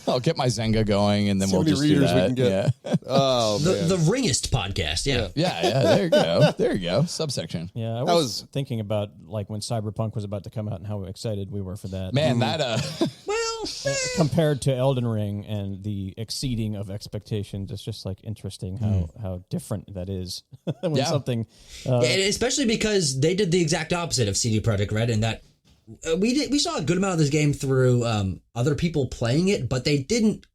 I'll get my Zynga going, and then we'll just do that. We can get. Oh, man. The Ringist podcast. Yeah. There you go. There you go. Subsection. Yeah, I was thinking about like when Cyberpunk was about to come out and how excited we were for that. Man, compared to Elden Ring and the exceeding of expectations, it's just like interesting how different that is when something. Especially because they did the exact opposite of CD Projekt Red, in that we saw a good amount of this game through other people playing it, but they didn't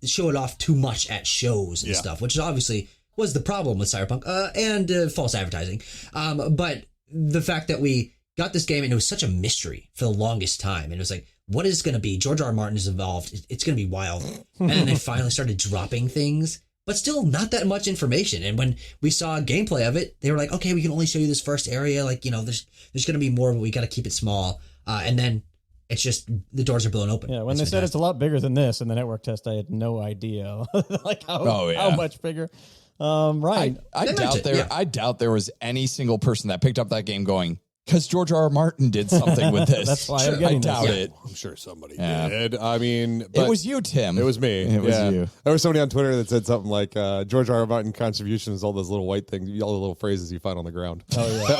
show it off too much at shows and stuff, which obviously was the problem with Cyberpunk and false advertising. But the fact that we got this game and it was such a mystery for the longest time, and it was like, what is it going to be? George R. R. Martin is involved. It's going to be wild. And then they finally started dropping things, but still not that much information. And when we saw gameplay of it, they were like, okay, we can only show you this first area. Like, you know, there's going to be more, but we got to keep it small. And then it's just, the doors are blown open. Yeah, when they said it's a lot bigger than this in the network test, I had no idea like how much bigger. Right. I doubt there was any single person that picked up that game going, Because George R. R. Martin did something with this. That's why I'm I getting doubt this. it. I'm sure somebody Yeah. did. I mean, It was you, Tim. It was me. It was Yeah. you. There was somebody on Twitter that said something like George R. R. Martin contribution is all those little white things, all the little phrases you find on the ground. Oh yeah.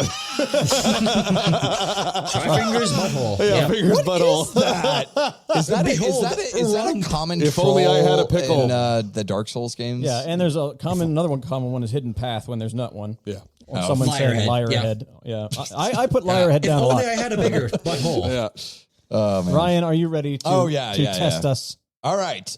Try fingers, butthole. Yeah, fingers, butthole. Is that a common If only I had a troll pickle. in the Dark Souls games? Yeah, and there's another common one is hidden path when there's not one. Yeah. Or someone saying Liarhead. liar Yeah. head. Yeah. I put liar head If down a lot. only I had a bigger butthole. Yeah. Ryan, are you ready to test us? All right.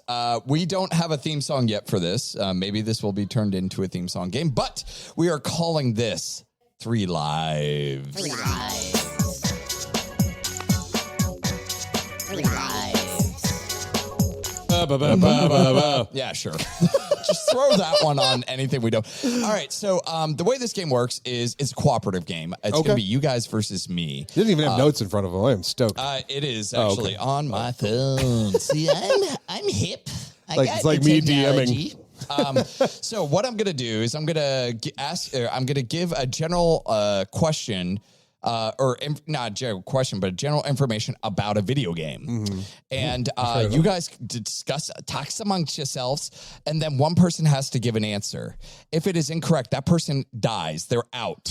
We don't have a theme song yet for this. Maybe this will be turned into a theme song game, but we are calling this 3 Lives. 3 Lives. 3 Lives. Yeah, sure. Just throw that one on anything we don't. All right. So the way this game works is it's a cooperative game. It's going to be you guys versus me. You didn't even have notes in front of him. I am stoked. It is actually on my phone. See, I'm hip. It's like me DMing. So what I'm going to do is I'm going to give a general question. Not a general question, but general information about a video game. And you guys talk amongst yourselves, and then one person has to give an answer. If it is incorrect, that person dies. They're out.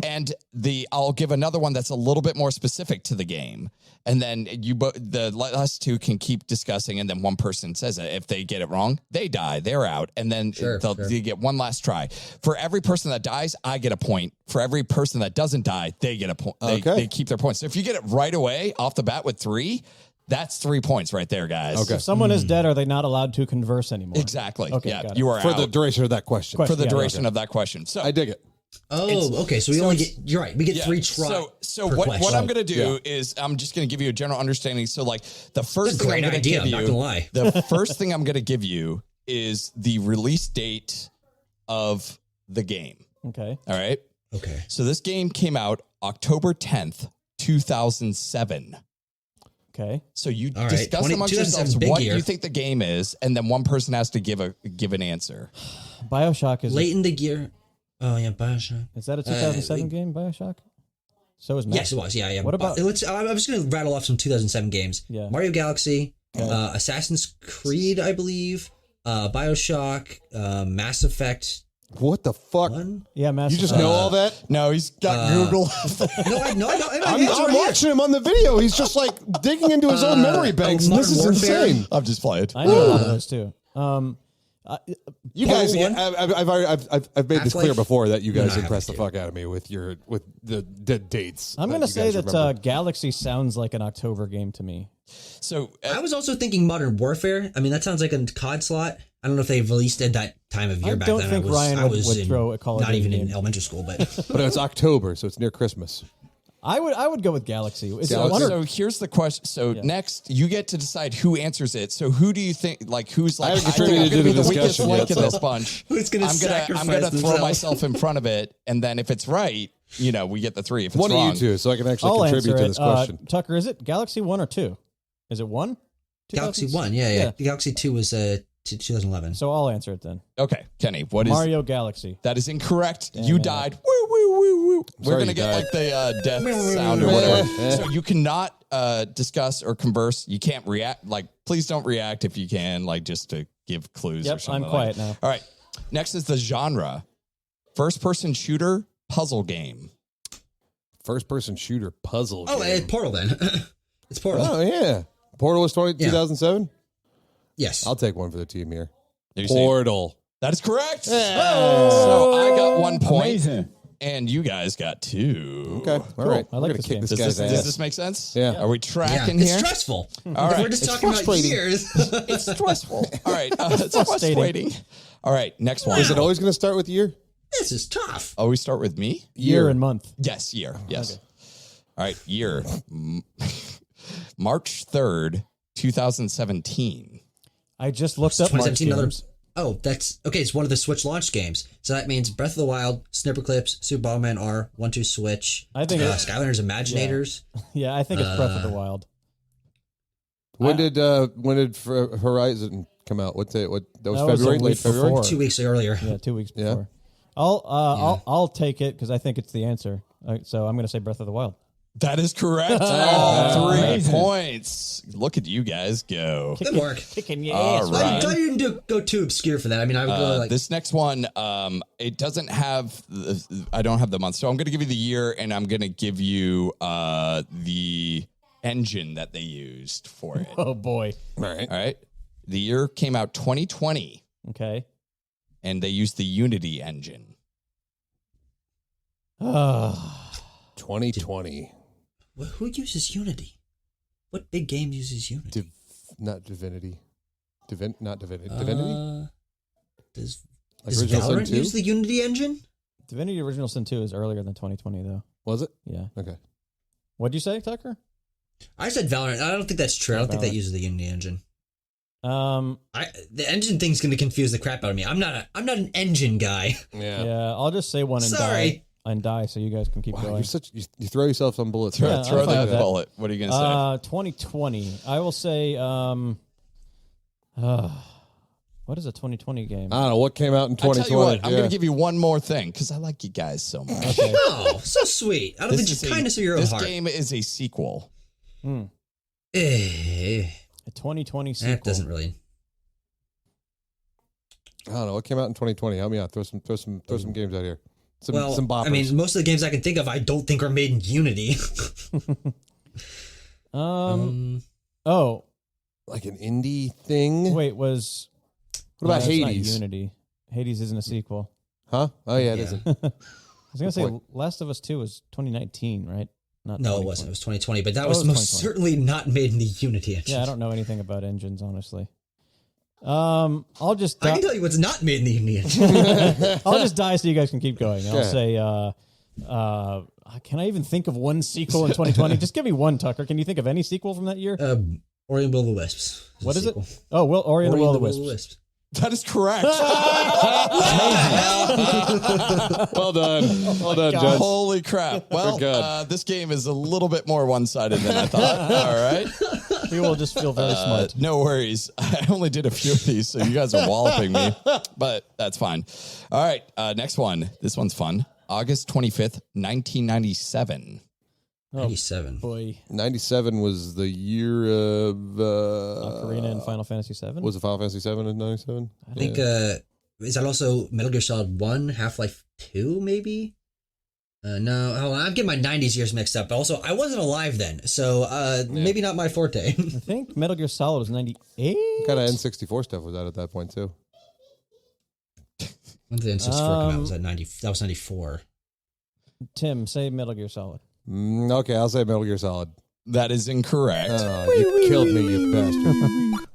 And I'll give another one that's a little bit more specific to the game. And then the last two can keep discussing, and then one person says it. If they get it wrong, they die. They're out. And then they get one last try. For every person that dies, I get a point. For every person that doesn't die, they get a point. They keep their points. So if you get it right away off the bat with 3, that's 3 points right there, guys. Okay. If someone is dead, are they not allowed to converse anymore? Exactly. Okay, Yeah, got it. you are For out. the duration of that question. For the duration of that question. So I dig it. Oh, okay. So we only get. You're right. We get 3 tries. So what I'm going to do is I'm just going to give you a general understanding. So like the first That's a thing I'm great going to idea, give you, I'm not gonna lie. the first thing I'm going to give you is the release date of the game. Okay. All right. Okay. So this game came out October 10th, 2007. Okay. So you All right. discuss amongst 2007 yourselves big what year. you think the game is, and then one person has to give an answer. BioShock is Late in the year. Oh yeah, BioShock. Is that a 2007 game, BioShock? So is Mass. Yes, it was. Yeah. What about- I'm just going to rattle off some 2007 games. Yeah. Mario Galaxy, Assassin's Creed, I believe, BioShock, Mass Effect. What the fuck? 1. Yeah, Mass You just Effect. know all that? No, he's got Google. No, I know. I'm watching him on the video. He's just like digging into his own memory banks. And this is Modern Warfare. insane. I'm just playing. I know a lot of those too. You guys, One? I've made this clear Half-Life? before that you guys No, impress the Half-Life fuck out of me with the dates. I'm going going to say that Galaxy sounds like an October game to me. So I was also thinking Modern Warfare. I mean, that sounds like a COD slot. I don't know if they released it that time of year I back don't then. think I was, Ryan I would was throw a Call of not Duty even in game. elementary school, but but it's October, so it's near Christmas. I would go with Galaxy. Is it Galaxy. one or- So here's the question. So next, you get to decide who answers it. So who do you think? Like who's like? I haven't think I'm contributed gonna to be the the weakest discussion link yet, in this so- bunch. Who's gonna I'm sacrifice gonna throw themselves? myself in front of it, and then if it's right, we get the 3. If it's One wrong, of you two, so I can actually I'll contribute answer to it. this question. Tucker, is it Galaxy 1 or 2? Is it 1? Galaxy 2000? 1, yeah. Galaxy 2 was 2011. So I'll answer it then. Okay, Kenny, what is Mario Galaxy. that? Is incorrect. You man. died. Woo woo woo woo. We're Sorry gonna you get died. like the death sound or whatever. So you cannot discuss or converse. You can't react. Like, please don't react if you can. Like, just to give clues or Yep, something. I'm like quiet now. All right. Next is the genre: first-person shooter, puzzle game. First-person shooter puzzle Oh, game. Portal then. It's Portal. Oh, yeah. Portal was 2007? Yes. I'll take one for the team here. Are you saying- Portal. That is correct. So I got 1 point, and you guys got 2. Okay. All right. I like We're gonna this kick game. this Does guy's this, ass. does this make sense? Yeah. Are we yeah. tracking It's here? stressful. All right. If we're just It's talking about frustrating. years. It's stressful. All right. It's frustrating. frustrating. All right. Next one. Is it always going to start with year? This is tough. Oh, we start with me? Year and month. Yes, year. Yes. All right, year. March 3rd, 2017. I just looked up March 2017, another. games. Oh, that's okay. It's one of the Switch launch games. So that means Breath of the Wild, Snipper Clips, Super Bomberman R, 1-2 Switch. I think Skylanders Imaginators. Yeah, I think it's Breath of the Wild. When did Horizon come out? What that was That was February, a late week February. before. 2 weeks earlier. Yeah, 2 weeks Yeah. before. I'll take it because I think it's the answer. So I'm going to say Breath of the Wild. That is correct. All 3 points. Look at you guys go. Good work. Kicking your All ass. right. I didn't go too obscure for that. I mean, I would go like This next one, it doesn't have. I don't have the month, so I'm going to give you the year, and I'm going to give you the engine that they used for it. Oh, boy. All right. All right. The year came out 2020, Okay. and they used the Unity engine. 2020. who uses Unity? What big game uses Unity? Not Divinity. Not Divinity. Divinity? Does Original Sin Valorant 2? use the Unity engine? Divinity Original Sin 2 is earlier than 2020, though. Was it? Yeah. Okay. What'd you say, Tucker? I said Valorant. I don't think that's true. I don't think that uses the Unity engine. The engine thing's going to confuse the crap out of me. I'm not an engine guy. Yeah, I'll just say one and Sorry. die so you guys can keep Wow, going. you throw yourself some bullets. Throw I'm throw fine that with that. bullet. What are you going to say? 2020. I will say, what is a 2020 game? I don't know what came out in I tell 2020. you what, I'm Yeah. going to give you one more thing because I like you guys so much. Okay. Oh, so sweet. I don't think is you kindness of your own this heart. game is a sequel. Eh, A 2020 sequel. that doesn't really. I don't know what came out in 2020. Help me out. Throw some games out here. Some boppers. I mean, most of the games I can think of, I don't think are made in Unity. Oh, like an indie thing. wait, was... What about that's not Hades? Unity. Hades isn't a sequel. Huh? Oh yeah, it Yeah. isn't. I was going to say point. Last of Us 2 was 2019, right? Not No, 2020. it wasn't. It was 2020, but that Oh, was it was most 2020. certainly not made in the Unity engine. Yeah, I don't know anything about engines, honestly. I'll just I die. can tell you what's not made in the Unity engine. I'll just die so you guys can keep going. I'll Yeah. say, can I even think of one sequel in 2020? Just give me one, Tucker. Can you think of any sequel from that year? Ori and the Will of the Wisps. What is it? sequel. Oh, Ori and the Will of the Will of Wisps. That is correct. Well done. Well done, Judge. Holy crap. Well, good. this game is a little bit more one-sided than I thought. All right. We will just feel very smart. No worries. I only did a few of these, so you guys are walloping me, but that's fine. All right. Next one. This one's fun. August 25th, 1997. 97. Boy, 97 was the year of Ocarina and Final Fantasy VII. Was it Final Fantasy 7 in 97? I think, is that also Metal Gear Solid 1, Half-Life 2, maybe? No, hold on, I'm getting my 90s years mixed up. But also, I wasn't alive then, so maybe not my forte. I think Metal Gear Solid was 98. What kind of N64 stuff was that at that point too? When did N64 come out? Was that 90? That was 94. Tim, say Metal Gear Solid. Okay, I'll say Metal Gear Solid. That is incorrect. You killed me, you bastard.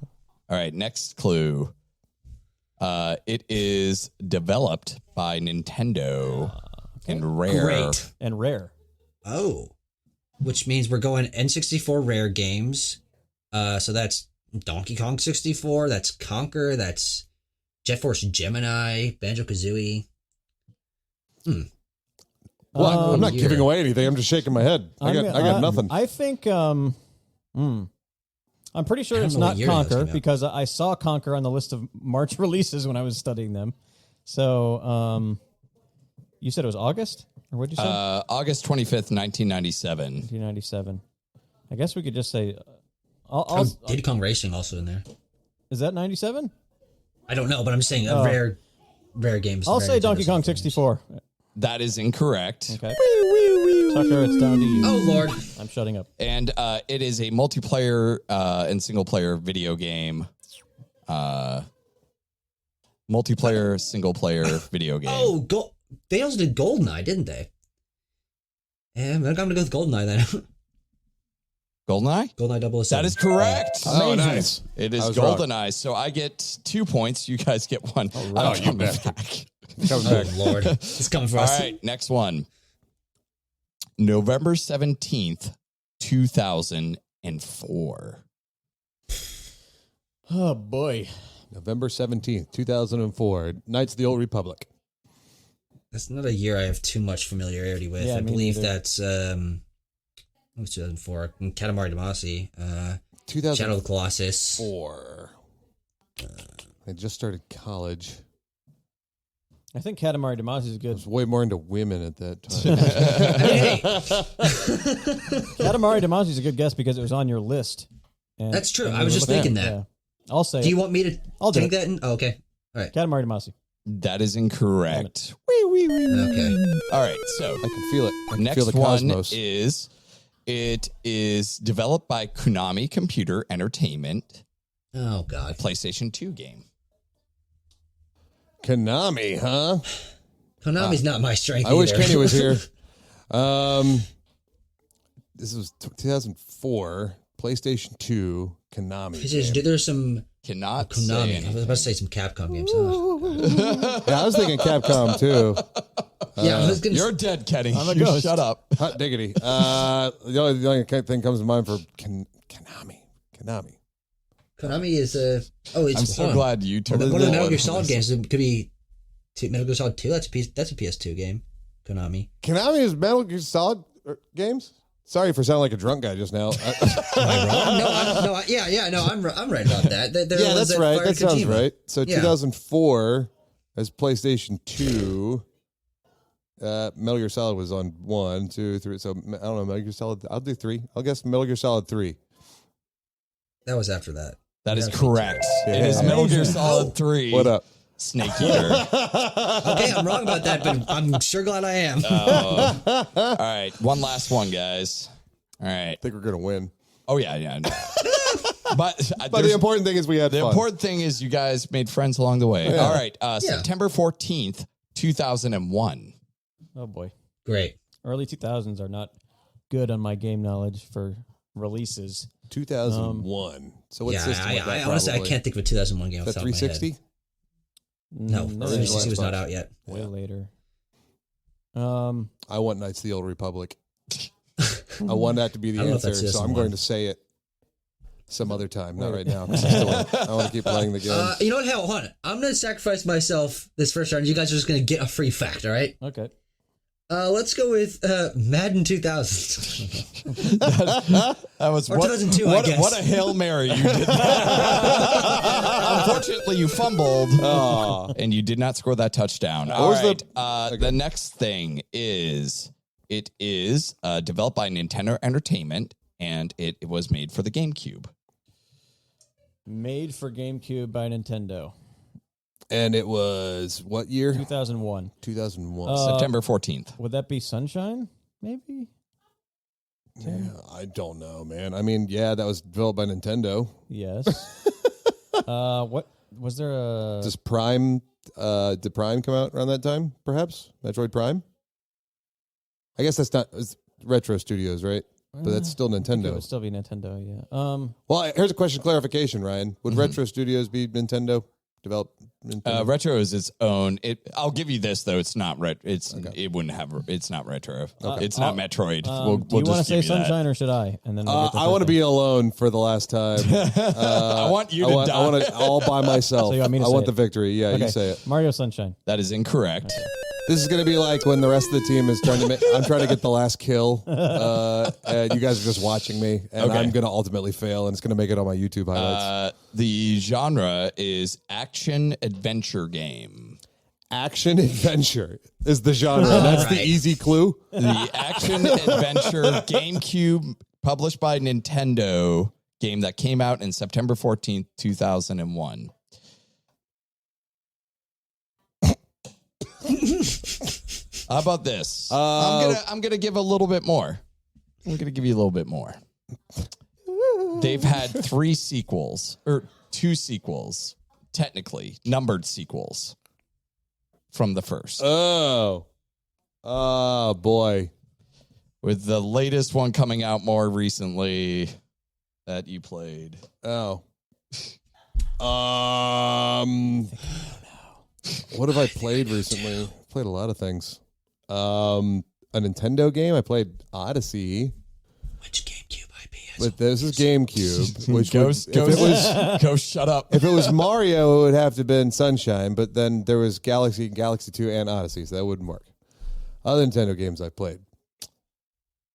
All right, next clue. It is developed by Nintendo and Rare. Great. And Rare. Oh, which means we're going N64 Rare games. So that's Donkey Kong 64. That's Conker. That's Jet Force Gemini. Banjo-Kazooie. Well, I'm not year. giving away anything. I'm just shaking my head. I got nothing. I think I'm pretty sure I don't it's know what not year those came Conker out. because I saw Conker on the list of March releases when I was studying them. So you said it was August? Or what'd you say? August 25th, 1997. 1997. I guess we could just say Diddy Kong Racing also in there. is that 97? I don't know, but I'm just saying rare games. I'll rare say Nintendo Donkey Kong games. 64. That is incorrect. Okay. Tucker, it's down to you. Oh Lord. I'm shutting up. And it is a multiplayer and single player video game. Multiplayer, single player video game. Oh, they also did GoldenEye, didn't they? Yeah, I'm gonna go with GoldenEye then. GoldenEye? GoldenEye 007. That is correct. Oh, nice. It is I was wrong. GoldenEye. So I get 2 points. You guys get one. Oh, you bastard. Coming Oh back. Lord, it's coming for All us. right, next one. November 17th, 2004. Oh boy. November 17th, 2004. Knights of the Old Republic. That's not a year I have too much familiarity with. Yeah, I me believe neither. that's what was 2004. Katamari Damacy, 2004. Shadow of the Colossus. I just started college. I think Katamari Damacy is I good. was way more into women at that time. Hey, Katamari Damacy is a good guess because it was on your list. And, that's true. and I was we just were thinking looking- that. yeah. I'll say Do you it. want me to I'll do take it. that in? Oh, okay. All right. Katamari Damacy. That is incorrect. Okay. All right, so I can feel it. I can next feel the one cosmos. is it is developed by Konami Computer Entertainment, Oh God. PlayStation 2 game. Konami, huh? Konami's not my strength. I wish either. Kenny was here. This was 2004, PlayStation 2, Konami. game. There's some Cannot say Konami. I anything. was about to say some Capcom games. Huh? Yeah, I was thinking Capcom too. Yeah, I was gonna. You're dead, Kenny. I'm a You ghost. shut up. Hot diggity. The only thing comes to mind for Konami. Konami is Oh, it's I'm so fun. glad you took One of the Metal one. Gear Solid games could be Metal Gear Solid 2. That's a PS2 game. Konami. Konami is Metal Gear Solid games. Sorry for sounding like a drunk guy just now. I'm right about that. They're the Yeah, ones that's that right. fired That sounds Kojima. right. So Yeah. 2004 as PlayStation 2. Metal Gear Solid was on 1, 2, 3. So I don't know. Metal Gear Solid. I'll do 3. I'll guess Metal Gear Solid 3. That was after that. That is That'd be correct. Yeah. It is Metal Gear Amazing. Solid 3. What up? Snake Eater. Okay, I'm wrong about that, but I'm sure glad I am. All right, one last one, guys. All right. I think we're gonna win. Oh yeah. No. But But the important thing is we had the fun. important thing is you guys made friends along the way. Yeah. All right, September 14th, 2001. Oh boy. Great. Early 2000s are not good on my game knowledge for releases. 2001. So what Yeah, system was that? I honestly I probably? can't think of a 2001 game. Is Off that the top of my head. 360? No, No, 360 was Xbox. not out yet. way later. I want Knights of the Old Republic. I want that to be the I don't know if answer, that's so I'm 2001. going to say it some other time, not right now. 'Cause I want to keep playing the game. You know what? Hell, hold on. I'm gonna sacrifice myself this first round. You guys are just gonna get a free fact. All right. Okay. Let's go with Madden 2000. That was Or 2002, I guess. What a Hail Mary you did. Unfortunately, you fumbled and you did not score that touchdown. All was right. the- The next thing is it is developed by Nintendo Entertainment and it was made for the GameCube. Made for GameCube by Nintendo. And it was what year? 2001. 2001. September 14th. Would that be Sunshine? Maybe? Yeah, I don't know, man. I mean, yeah, that was developed by Nintendo. Yes. What was there a Does Prime, did Prime come out around that time? Perhaps Metroid Prime. I guess that's not it's Retro Studios, right? But that's still It Nintendo. would still be Nintendo, yeah. Well, here's a question, clarification, Ryan. Would Retro Studios be Nintendo? Developed Nintendo? Retro is its own. I'll give you this though. It's not ret. It wouldn't have. It's not retro. It's not Metroid. do you want to just say give you that. Sunshine or should I? And then we'll get the I want to third be alone for the last time. I want you to I die. want to all by myself. So you want me to I say want it? the victory. Yeah, thing. you say it. Mario Sunshine. That is incorrect. This is going to be like when the rest of the team is trying to make. I'm trying to get the last kill. And you guys are just watching me, and Okay. I'm going to ultimately fail, and it's going to make it on my YouTube highlights. The genre is action adventure game. Action adventure is the genre. That's the Right. easy clue. The action adventure GameCube published by Nintendo game that came out in September 14th, 2001. How about this? I'm gonna give a little bit more. I'm gonna give you a little bit more. They've had 3 sequels or 2 sequels, technically numbered sequels from the first. Oh boy. With the latest one coming out more recently that you played. Oh. What have I played recently? Played a lot of things. A Nintendo game. I played Odyssey. Which GameCube IP is But this is GameCube. Which Ghost, would, Ghost, shut up. if it was Mario, it would have to have been Sunshine. But then there was Galaxy 2, and Odyssey, so that wouldn't work. Other Nintendo games I played.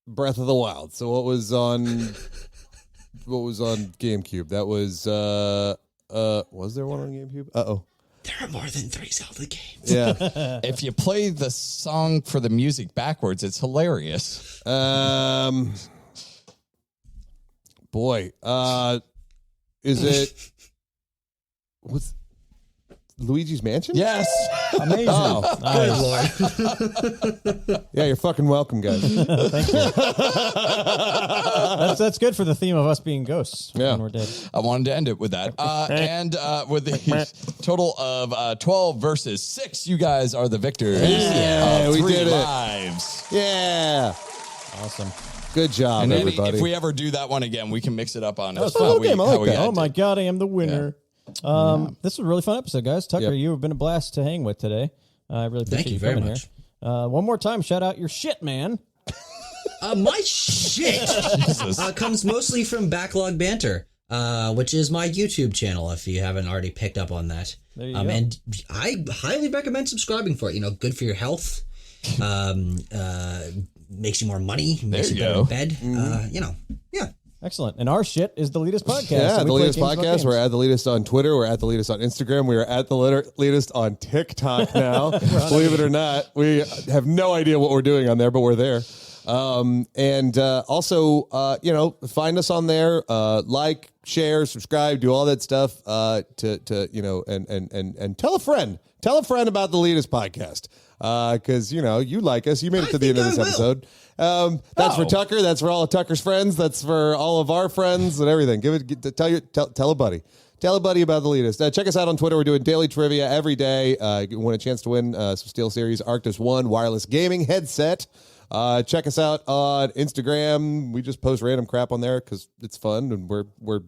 Breath of the Wild. So what was on GameCube? That was was there one on GameCube? Uh-oh. There There are more than 3 Zelda games. Yeah. If you play the song for the music backwards, it's hilarious. Boy, is it what's Luigi's Mansion? Yes. Amazing. Yeah, you're fucking welcome, guys. Thank you. That's good for the theme of us being ghosts Yeah. when we're dead. I wanted to end it with that. And with the total of 12 versus 6, you guys are the victors. Yeah, of we 3 did it. lives. Yeah. Awesome. Good job, And everybody. if we ever do that one again, we can mix it up on was a little game. I like that. Oh my God, I am the winner. This was a really fun episode, guys. Tucker, you have been a blast to hang with today. I really appreciate Thank you you very coming much. here. One more time, shout out your shit, man. My shit comes mostly from Back Log Banter, which is my YouTube channel, if you haven't already picked up on that. There you go. And I highly recommend subscribing for it. You know, good for your health. Makes you more money. Makes you you better go. in bed. You know, yeah. Excellent. And our shit is the Leetist Podcast. Yeah, So the we play Leetist games about Podcast. games. We're at the Leetist on Twitter. We're at the Leetist on Instagram. We are at the Leetist on TikTok now. Believe it or not, we have no idea what we're doing on there, but we're there. Also, find us on there. Like, share, subscribe, do all that stuff. And tell a friend. Tell a friend about the Leetist Podcast. Because you like us. You made it to the end of this episode. That's for Tucker. That's for all of Tucker's friends. That's for all of our friends and everything. Tell a buddy. Tell a buddy about the Leetist. Check us out on Twitter. We're doing daily trivia every day. You win a chance to win some SteelSeries Arctis One wireless gaming headset. Check us out on Instagram. We just post random crap on there because it's fun and we're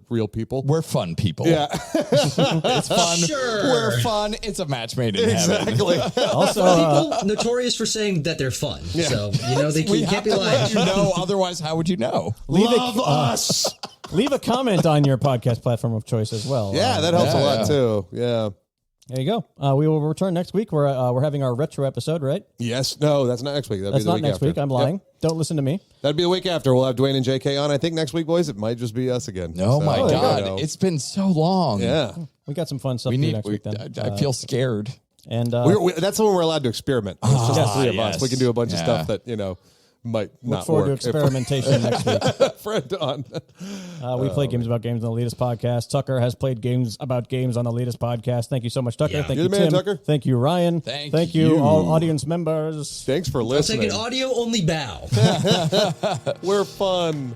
real people. We're fun people. Yeah, It's fun. Sure. We're fun. It's a match made in heaven. exactly. Also, People notorious for saying that they're fun. So, they We can't have be to lying. let you know. Otherwise, how would you know? Love us. leave a comment on your podcast platform of choice as well. Yeah, that helps a lot yeah. too. Yeah. There you go. We will return next week. We're having our retro episode, right? Yes. No, that's not next week. That'll That's be the not week next after. week. I'm lying. Yep. Don't listen to me. That'd be the week after. We'll have Dwayne and JK on. I think next week, boys, it might just be us again. Oh So, my you God. know. It's been so long. Yeah. We got some fun stuff We to do need. next week then. I feel scared. And That's when we're allowed to experiment. It's just the three of us. yes. We can do a bunch of Yeah. stuff that, might look not forward work. to experimentation next week. Friend on. We play games about games on the Leetist Podcast. Tucker has played games about games on the Leetist Podcast. Thank you so much, Tucker. Yeah. Thank You're you, the man, Tim. Tucker. Thank you, Ryan. Thank you, you. all audience members. Thanks for I'll take listening. an audio only bow. We're fun.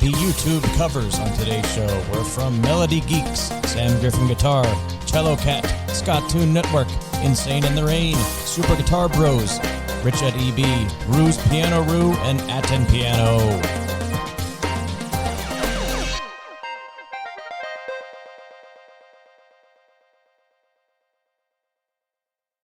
The YouTube covers on today's show were from Melody Geeks, Sam Griffin Guitar, Cello Cat, Scott Tune Network, Insane in the Rain, Super Guitar Bros, Rich at EB, Rue's Piano Rue, and Atten Piano.